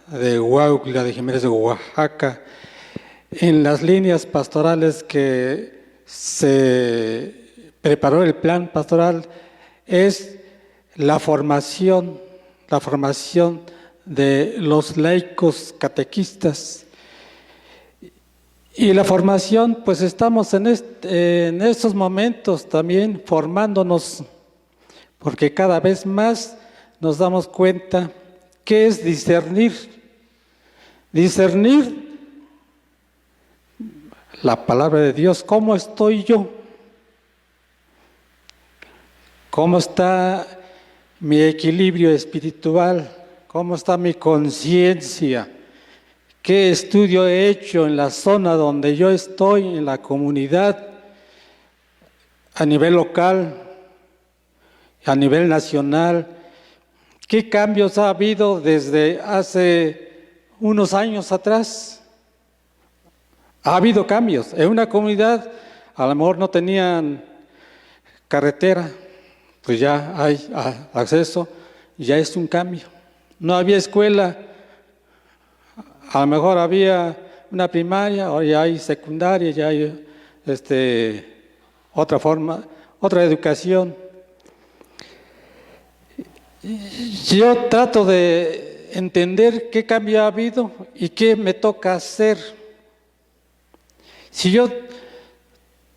de Huautla de Jiménez de Oaxaca, en las líneas pastorales que se preparó el plan pastoral, es la formación de los laicos catequistas. Y la formación, pues estamos en estos momentos también formándonos, porque cada vez más nos damos cuenta qué es discernir. Discernir la palabra de Dios, ¿cómo estoy yo? ¿Cómo está mi equilibrio espiritual? ¿Cómo está mi conciencia? ¿Qué estudio he hecho en la zona donde yo estoy, en la comunidad, a nivel local, a nivel nacional? ¿Qué cambios ha habido desde hace unos años atrás? Ha habido cambios. En una comunidad a lo mejor no tenían carretera, pues ya hay acceso, ya es un cambio. No había escuela, a lo mejor había una primaria, ahora ya hay secundaria, ya hay otra forma, otra educación. Yo trato de entender qué cambio ha habido y qué me toca hacer. Si yo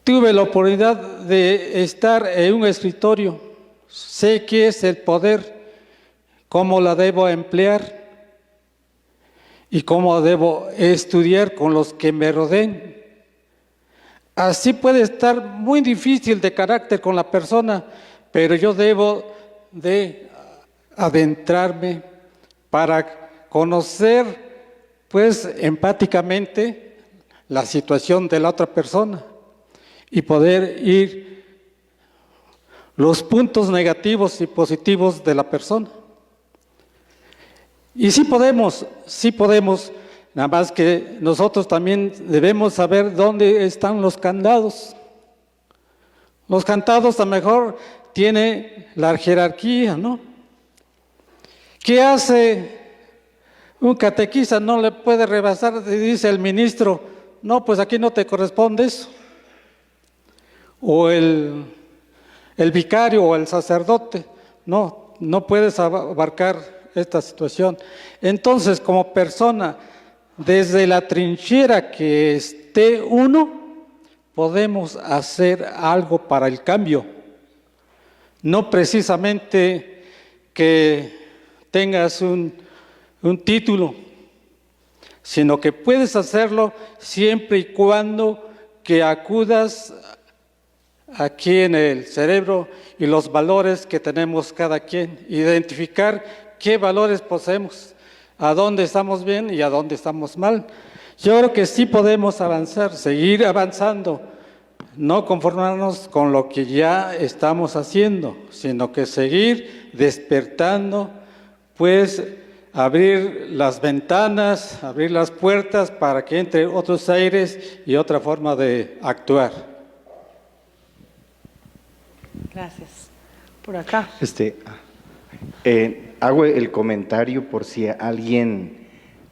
tuve la oportunidad de estar en un escritorio, sé qué es el poder, cómo la debo emplear y cómo debo estudiar con los que me rodeen. Así puede estar muy difícil de carácter con la persona, pero yo debo de adentrarme para conocer, pues, empáticamente la situación de la otra persona y poder ir los puntos negativos y positivos de la persona. Y sí podemos, nada más que nosotros también debemos saber dónde están los candados. Los candados a lo mejor tiene la jerarquía, ¿no? ¿Qué hace un catequista? No le puede rebasar, dice el ministro, no, pues aquí no te corresponde eso. O el vicario o el sacerdote, no puedes abarcar esta situación. Entonces, como persona, desde la trinchera que esté uno, podemos hacer algo para el cambio. No precisamente que tengas un título, sino que puedes hacerlo siempre y cuando que acudas aquí en el cerebro y los valores que tenemos cada quien, identificar qué valores poseemos, a dónde estamos bien y a dónde estamos mal. Yo creo que sí podemos avanzar, seguir avanzando, no conformarnos con lo que ya estamos haciendo, sino que seguir despertando, pues abrir las ventanas, abrir las puertas para que entre otros aires y otra forma de actuar. Gracias. Por acá. Hago el comentario por si a alguien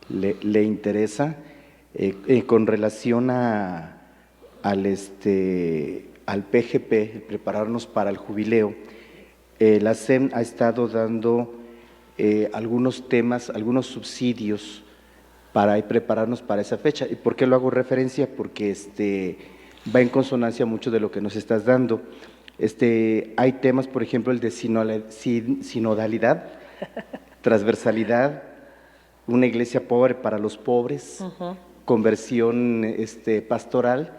le interesa, con relación al PGP, el prepararnos para el jubileo. La SEM ha estado dando algunos temas, algunos subsidios para prepararnos para esa fecha. ¿Y por qué lo hago referencia? Porque va en consonancia mucho de lo que nos estás dando. Hay temas, por ejemplo, el de sinodalidad, transversalidad, una iglesia pobre para los pobres, conversión pastoral,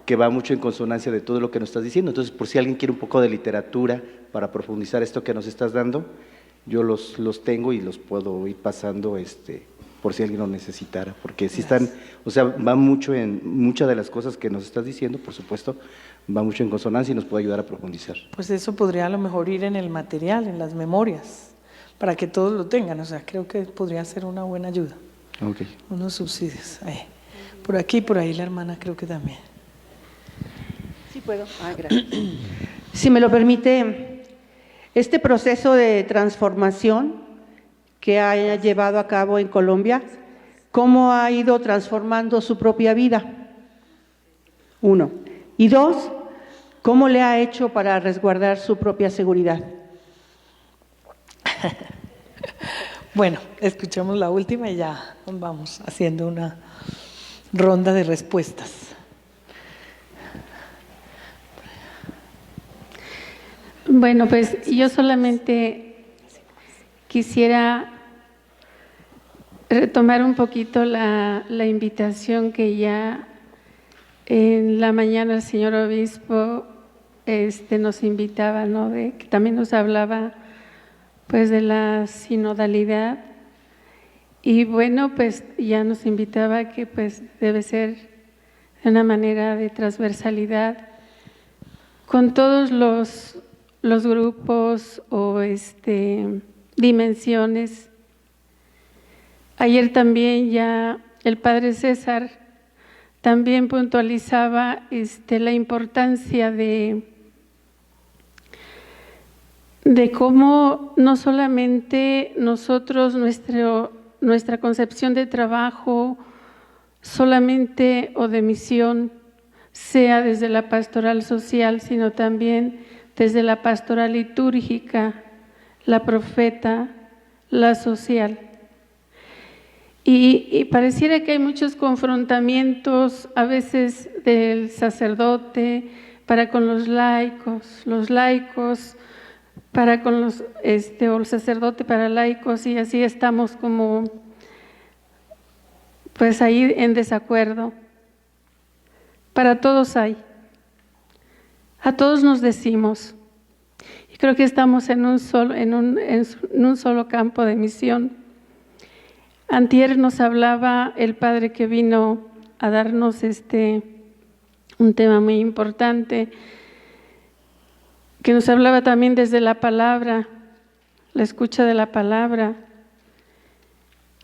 que va mucho en consonancia de todo lo que nos estás diciendo. Entonces, por si alguien quiere un poco de literatura para profundizar esto que nos estás dando, yo los tengo y los puedo ir pasando por si alguien lo necesitara, porque sí están, o sea, va mucho en muchas de las cosas que nos estás diciendo, por supuesto, va mucho en consonancia y nos puede ayudar a profundizar. Pues eso podría a lo mejor ir en el material, en las memorias, para que todos lo tengan. O sea, creo que podría ser una buena ayuda. Okay. Unos subsidios. Por aquí y por ahí la hermana creo que también. Sí puedo. Gracias. Si me lo permite, este proceso de transformación que ha llevado a cabo en Colombia, ¿cómo ha ido transformando su propia vida? 1. Y 2, ¿cómo le ha hecho para resguardar su propia seguridad? Bueno, escuchemos la última y ya vamos haciendo una ronda de respuestas. Bueno, pues yo solamente quisiera retomar un poquito la invitación que ya en la mañana el señor obispo nos invitaba, ¿no? Que también nos hablaba pues de la sinodalidad, y bueno, pues ya nos invitaba que pues debe ser de una manera de transversalidad con todos los grupos o dimensiones. Ayer también ya el padre César también puntualizaba la importancia de cómo no solamente nosotros, nuestra concepción de trabajo solamente o de misión sea desde la pastoral social, sino también desde la pastoral litúrgica, la profeta, la social. Y pareciera que hay muchos confrontamientos a veces del sacerdote para con los laicos para con o el sacerdote para laicos, y así estamos como pues ahí en desacuerdo. Para todos hay, a todos nos decimos, y creo que estamos en un solo campo de misión. Antier nos hablaba el padre que vino a darnos un tema muy importante, que nos hablaba también desde la palabra, la escucha de la palabra,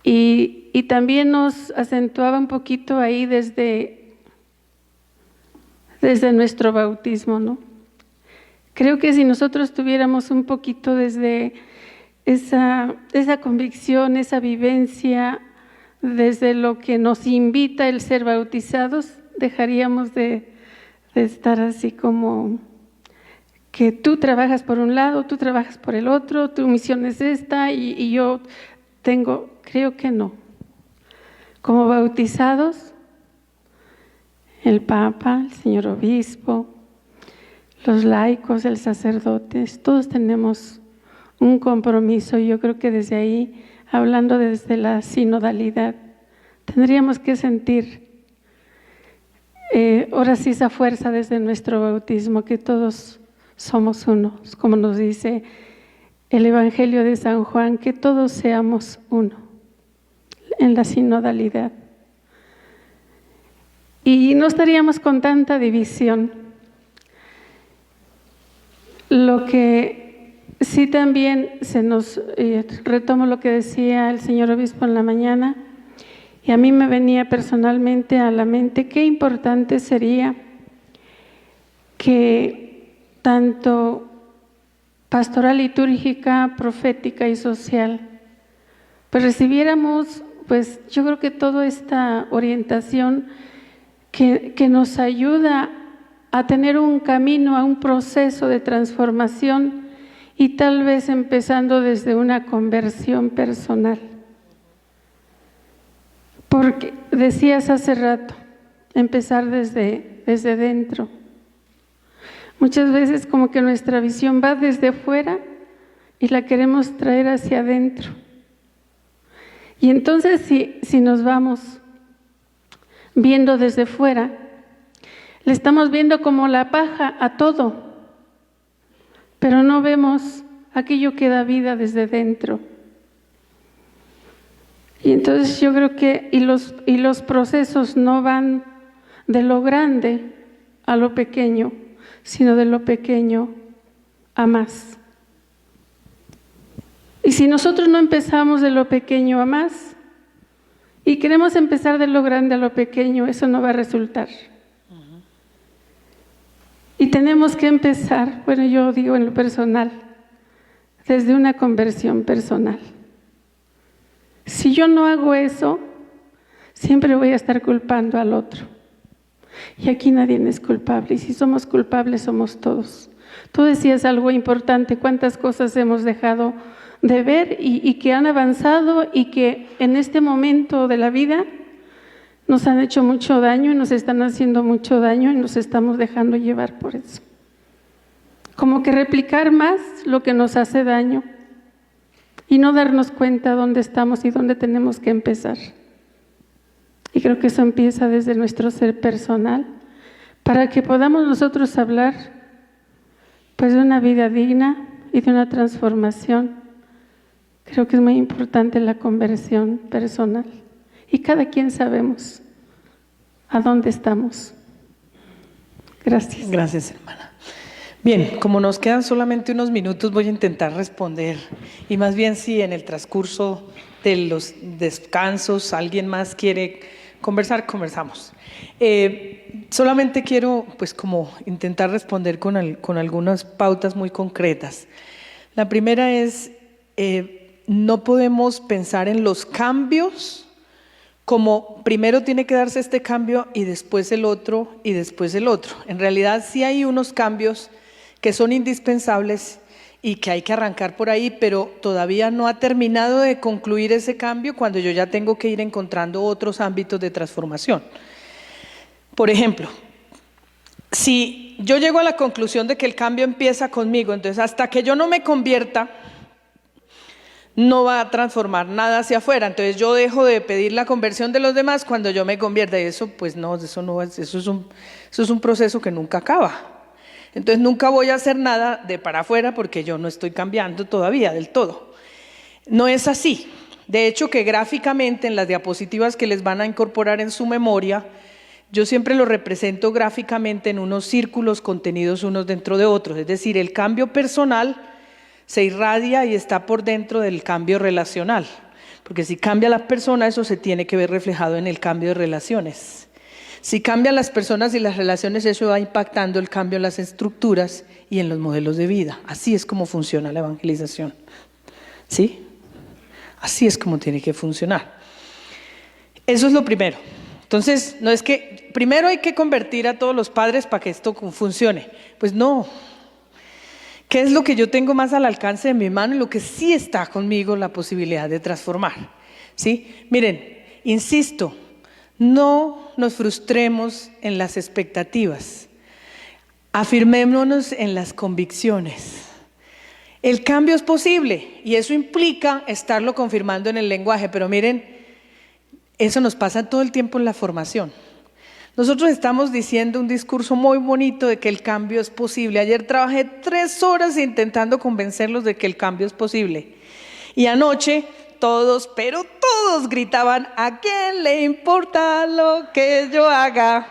y también nos acentuaba un poquito ahí desde nuestro bautismo, ¿no? Creo que si nosotros tuviéramos un poquito desde esa convicción, esa vivencia, desde lo que nos invita el ser bautizados, dejaríamos de estar así como que tú trabajas por un lado, tú trabajas por el otro, tu misión es esta y yo creo que no. Como bautizados, el Papa, el señor obispo, los laicos, el sacerdote, todos tenemos un compromiso. Yo creo que desde ahí, hablando desde la sinodalidad, tendríamos que sentir ahora sí esa fuerza desde nuestro bautismo, que todos somos uno, como nos dice el Evangelio de San Juan, que todos seamos uno en la sinodalidad. Y no estaríamos con tanta división. Lo que sí también se nos, retomo lo que decía el señor obispo en la mañana, y a mí me venía personalmente a la mente qué importante sería que tanto pastoral litúrgica, profética y social, pues recibiéramos, pues yo creo que toda esta orientación que nos ayuda a tener un camino, a un proceso de transformación y tal vez empezando desde una conversión personal. Porque decías hace rato, empezar desde dentro. Muchas veces como que nuestra visión va desde fuera y la queremos traer hacia adentro. Y entonces si nos vamos viendo desde fuera, le estamos viendo como la paja a todo, pero no vemos aquello que da vida desde dentro. Y entonces yo creo que y los procesos no van de lo grande a lo pequeño, sino de lo pequeño a más. Y si nosotros no empezamos de lo pequeño a más y queremos empezar de lo grande a lo pequeño, eso no va a resultar. Y tenemos que empezar, bueno, yo digo en lo personal, desde una conversión personal. Si yo no hago eso, siempre voy a estar culpando al otro. Y aquí nadie es culpable, y si somos culpables somos todos. Tú decías algo importante, cuántas cosas hemos dejado de ver y que han avanzado y que en este momento de la vida nos han hecho mucho daño y nos están haciendo mucho daño y nos estamos dejando llevar por eso. Como que replicar más lo que nos hace daño y no darnos cuenta dónde estamos y dónde tenemos que empezar. Y creo que eso empieza desde nuestro ser personal, para que podamos nosotros hablar pues de una vida digna y de una transformación. Creo que es muy importante la conversión personal. Y cada quien sabemos a dónde estamos. Gracias. Gracias, hermana. Bien, como nos quedan solamente unos minutos, voy a intentar responder. Y más bien, si en el transcurso de los descansos alguien más quiere conversar, conversamos. Solamente quiero, pues, como intentar responder con algunas pautas muy concretas. La primera es, no podemos pensar en los cambios como primero tiene que darse este cambio y después el otro y después el otro. En realidad sí hay unos cambios que son indispensables y que hay que arrancar por ahí, pero todavía no ha terminado de concluir ese cambio cuando yo ya tengo que ir encontrando otros ámbitos de transformación. Por ejemplo, si yo llego a la conclusión de que el cambio empieza conmigo, entonces hasta que yo no me convierta, no va a transformar nada hacia afuera. Entonces yo dejo de pedir la conversión de los demás cuando yo me convierta, y eso pues no, eso es un proceso que nunca acaba. Entonces nunca voy a hacer nada de para afuera porque yo no estoy cambiando todavía del todo. No es así. De hecho, que gráficamente en las diapositivas que les van a incorporar en su memoria, yo siempre lo represento gráficamente en unos círculos contenidos unos dentro de otros. Es decir, el cambio personal se irradia y está por dentro del cambio relacional. Porque si cambia la persona, eso se tiene que ver reflejado en el cambio de relaciones. Si cambian las personas y las relaciones, eso va impactando el cambio en las estructuras y en los modelos de vida. Así es como funciona la evangelización. ¿Sí? Así es como tiene que funcionar. Eso es lo primero. Entonces, no es que primero hay que convertir a todos los padres para que esto funcione. Pues no. ¿Qué es lo que yo tengo más al alcance de mi mano y lo que sí está conmigo la posibilidad de transformar? ¿Sí? Miren, insisto, no nos frustremos en las expectativas, afirmémonos en las convicciones. El cambio es posible y eso implica estarlo confirmando en el lenguaje, pero miren, eso nos pasa todo el tiempo en la formación. Nosotros estamos diciendo un discurso muy bonito de que el cambio es posible. Ayer trabajé 3 horas intentando convencerlos de que el cambio es posible. Y anoche todos, pero todos gritaban: ¿a quién le importa lo que yo haga?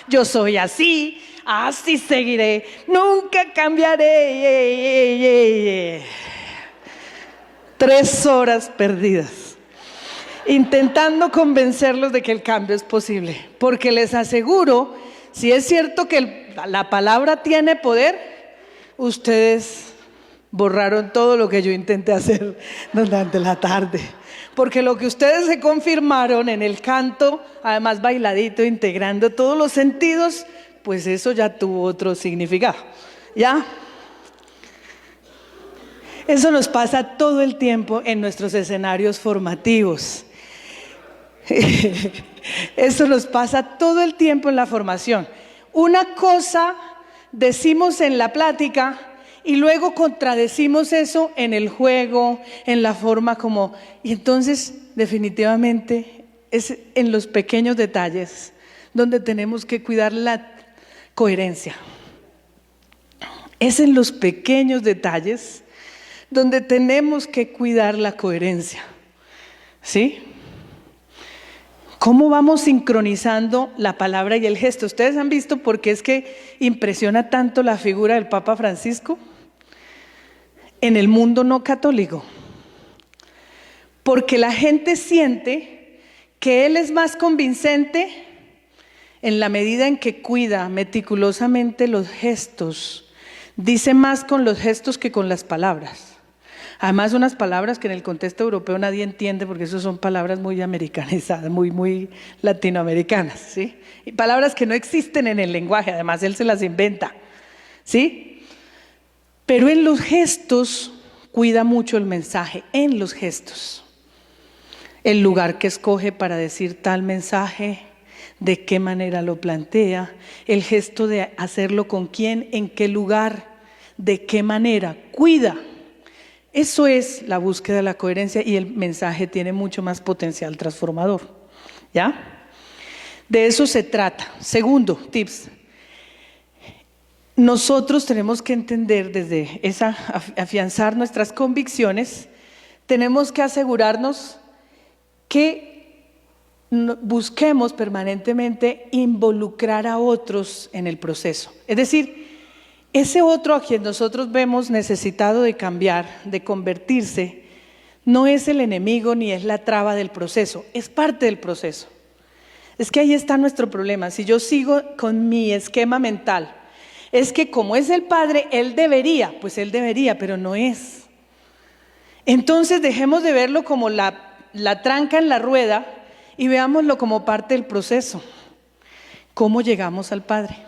Yo soy así, así seguiré, nunca cambiaré. 3 horas perdidas intentando convencerlos de que el cambio es posible, porque les aseguro, si es cierto que la palabra tiene poder, ustedes borraron todo lo que yo intenté hacer durante la tarde, porque lo que ustedes se confirmaron en el canto, además bailadito, integrando todos los sentidos, pues eso ya tuvo otro significado, ¿ya? Eso nos pasa todo el tiempo en nuestros escenarios formativos. Eso nos pasa todo el tiempo en la formación. Una cosa decimos en la plática y luego contradecimos eso en el juego, en la forma como... Y entonces, definitivamente, es en los pequeños detalles donde tenemos que cuidar la coherencia. Es en los pequeños detalles donde tenemos que cuidar la coherencia. ¿Sí? ¿Cómo vamos sincronizando la palabra y el gesto? ¿Ustedes han visto por qué es que impresiona tanto la figura del Papa Francisco en el mundo no católico? Porque la gente siente que él es más convincente en la medida en que cuida meticulosamente los gestos. Dice más con los gestos que con las palabras. Además, unas palabras que en el contexto europeo nadie entiende, porque eso son palabras muy americanizadas, muy latinoamericanas, ¿sí? Y palabras que no existen en el lenguaje, además él se las inventa, ¿sí? Pero en los gestos cuida mucho el mensaje, en los gestos. El lugar que escoge para decir tal mensaje, de qué manera lo plantea, el gesto de hacerlo con quién, en qué lugar, de qué manera, cuida. Eso es la búsqueda de la coherencia y el mensaje tiene mucho más potencial transformador, ¿ya? De eso se trata. Segundo, tips. Nosotros tenemos que entender desde afianzar nuestras convicciones, tenemos que asegurarnos que busquemos permanentemente involucrar a otros en el proceso. Es decir, ese otro a quien nosotros vemos necesitado de cambiar, de convertirse, no es el enemigo ni es la traba del proceso, es parte del proceso. Es que ahí está nuestro problema. Si yo sigo con mi esquema mental, es que como es el Padre, Él debería, pero no es. Entonces dejemos de verlo como la tranca en la rueda y veámoslo como parte del proceso. ¿Cómo llegamos al Padre?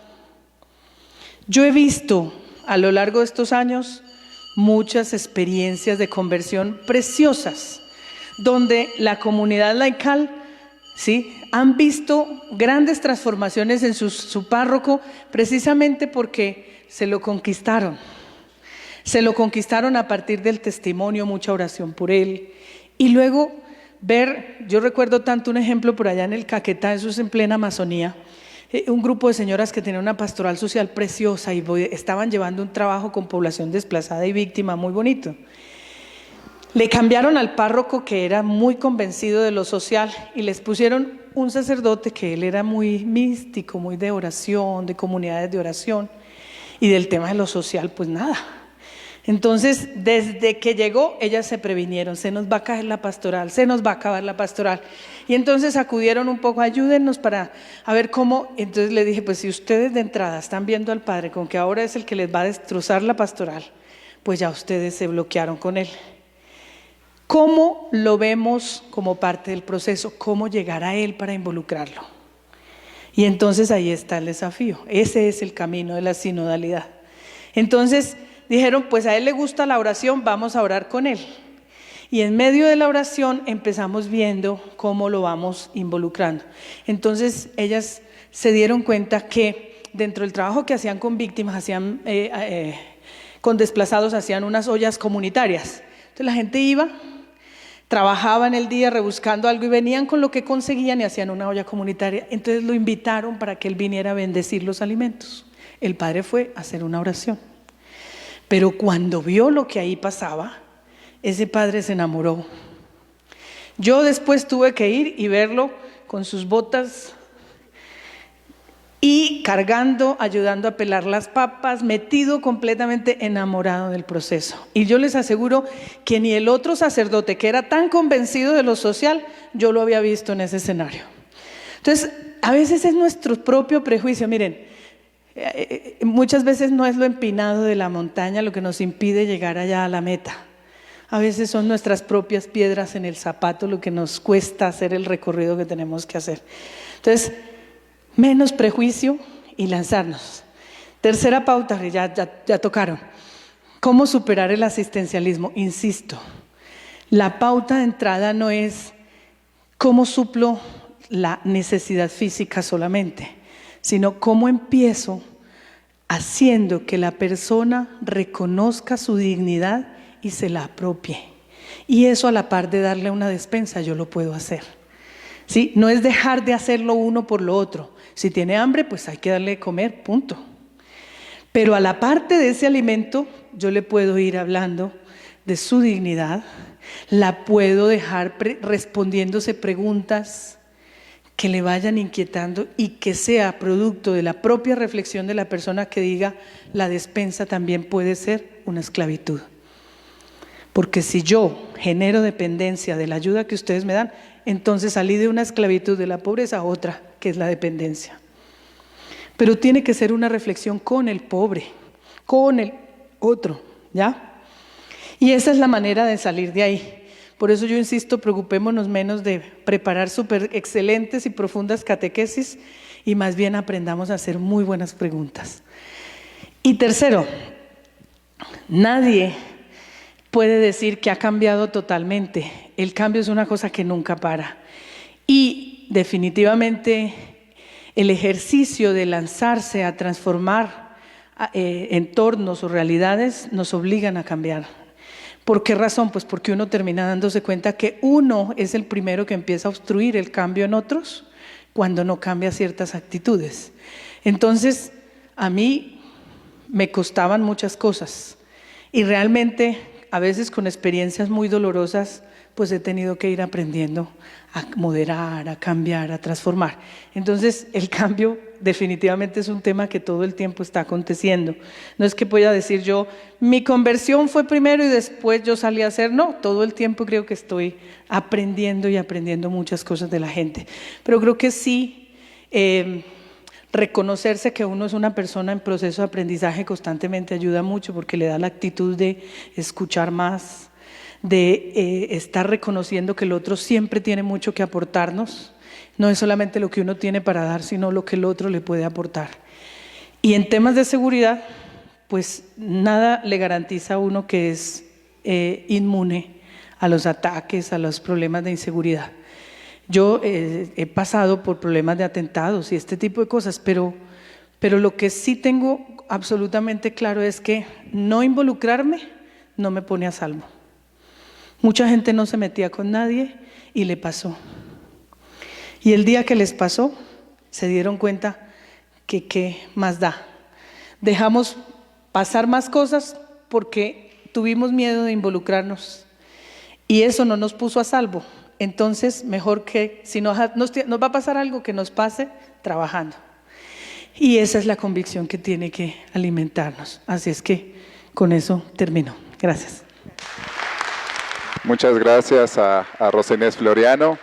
Yo he visto a lo largo de estos años muchas experiencias de conversión preciosas, donde la comunidad laical, ¿sí?, han visto grandes transformaciones en su párroco, precisamente porque se lo conquistaron. Se lo conquistaron a partir del testimonio, mucha oración por él. Y luego yo recuerdo tanto un ejemplo por allá en el Caquetá, eso es en plena Amazonía, un grupo de señoras que tenían una pastoral social preciosa y estaban llevando un trabajo con población desplazada y víctima muy bonito. Le cambiaron al párroco, que era muy convencido de lo social, y les pusieron un sacerdote que él era muy místico, muy de oración, de comunidades de oración, y del tema de lo social, pues nada. Entonces, desde que llegó, ellas se previnieron: se nos va a caer la pastoral, se nos va a acabar la pastoral. Y entonces acudieron un poco: ayúdennos para a ver cómo. Entonces le dije: pues si ustedes de entrada están viendo al Padre con que ahora es el que les va a destrozar la pastoral, pues ya ustedes se bloquearon con él. ¿Cómo lo vemos como parte del proceso? ¿Cómo llegar a él para involucrarlo? Y entonces ahí está el desafío. Ese es el camino de la sinodalidad. Entonces dijeron: pues a él le gusta la oración, vamos a orar con él. Y en medio de la oración empezamos viendo cómo lo vamos involucrando. Entonces ellas se dieron cuenta que dentro del trabajo que hacían con víctimas, con desplazados, hacían unas ollas comunitarias. Entonces la gente iba, trabajaban el día rebuscando algo y venían con lo que conseguían y hacían una olla comunitaria. Entonces lo invitaron para que él viniera a bendecir los alimentos. El padre fue a hacer una oración. Pero cuando vio lo que ahí pasaba, ese padre se enamoró. Yo después tuve que ir y verlo con sus botas y cargando, ayudando a pelar las papas, metido completamente enamorado del proceso. Y yo les aseguro que ni el otro sacerdote, que era tan convencido de lo social, yo lo había visto en ese escenario. Entonces, a veces es nuestro propio prejuicio. Miren, muchas veces no es lo empinado de la montaña lo que nos impide llegar allá a la meta. A veces son nuestras propias piedras en el zapato lo que nos cuesta hacer el recorrido que tenemos que hacer. Entonces, menos prejuicio y lanzarnos. Tercera pauta, que ya tocaron. ¿Cómo superar el asistencialismo? Insisto, la pauta de entrada no es cómo suplo la necesidad física solamente, sino cómo empiezo haciendo que la persona reconozca su dignidad y se la apropie. Y eso a la par de darle una despensa, yo lo puedo hacer. ¿Sí? No es dejar de hacerlo uno por lo otro. Si tiene hambre, pues hay que darle de comer, punto. Pero a la parte de ese alimento, yo le puedo ir hablando de su dignidad, la puedo dejar respondiéndose preguntas que le vayan inquietando y que sea producto de la propia reflexión de la persona que diga, la despensa también puede ser una esclavitud. Porque si yo genero dependencia de la ayuda que ustedes me dan, entonces salí de una esclavitud de la pobreza a otra, que es la dependencia. Pero tiene que ser una reflexión con el pobre, con el otro, ¿ya? Y esa es la manera de salir de ahí. Por eso yo insisto, preocupémonos menos de preparar súper excelentes y profundas catequesis y más bien aprendamos a hacer muy buenas preguntas. Y tercero, nadie puede decir que ha cambiado totalmente. El cambio es una cosa que nunca para. Y definitivamente el ejercicio de lanzarse a transformar entornos o realidades nos obligan a cambiar. ¿Por qué razón? Pues porque uno termina dándose cuenta que uno es el primero que empieza a obstruir el cambio en otros cuando no cambia ciertas actitudes. Entonces, a mí me costaban muchas cosas y realmente a veces con experiencias muy dolorosas, pues he tenido que ir aprendiendo a moderar, a cambiar, a transformar. Entonces, el cambio definitivamente es un tema que todo el tiempo está aconteciendo. No es que pueda decir yo, mi conversión fue primero y después yo salí a hacer. No, todo el tiempo creo que estoy aprendiendo y aprendiendo muchas cosas de la gente. Pero creo que sí, reconocerse que uno es una persona en proceso de aprendizaje constantemente ayuda mucho porque le da la actitud de escuchar más, de estar reconociendo que el otro siempre tiene mucho que aportarnos. No es solamente lo que uno tiene para dar, sino lo que el otro le puede aportar. Y en temas de seguridad, pues nada le garantiza a uno que es inmune a los ataques, a los problemas de inseguridad. Yo he pasado por problemas de atentados y este tipo de cosas, pero lo que sí tengo absolutamente claro es que no involucrarme no me pone a salvo. Mucha gente no se metía con nadie y le pasó. Y el día que les pasó, se dieron cuenta que qué más da. Dejamos pasar más cosas porque tuvimos miedo de involucrarnos y eso no nos puso a salvo. Entonces, mejor que si nos va a pasar algo, que nos pase trabajando. Y esa es la convicción que tiene que alimentarnos. Así es que con eso termino. Gracias. Muchas gracias a Rosa Inés Floriano.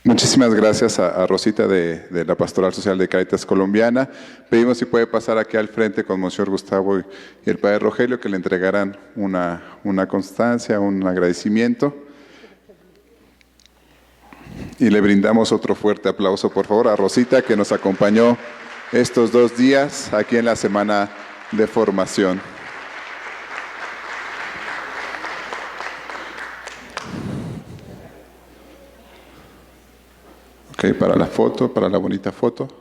Muchísimas gracias a Rosita de la Pastoral Social de Cáritas Colombiana. Pedimos si puede pasar aquí al frente con Monseñor Gustavo y el Padre Rogelio, que le entregaran una constancia, un agradecimiento. Y le brindamos otro fuerte aplauso, por favor, a Rosita, que nos acompañó estos 2 días aquí en la Semana de Formación. Ok, para la foto, para la bonita foto.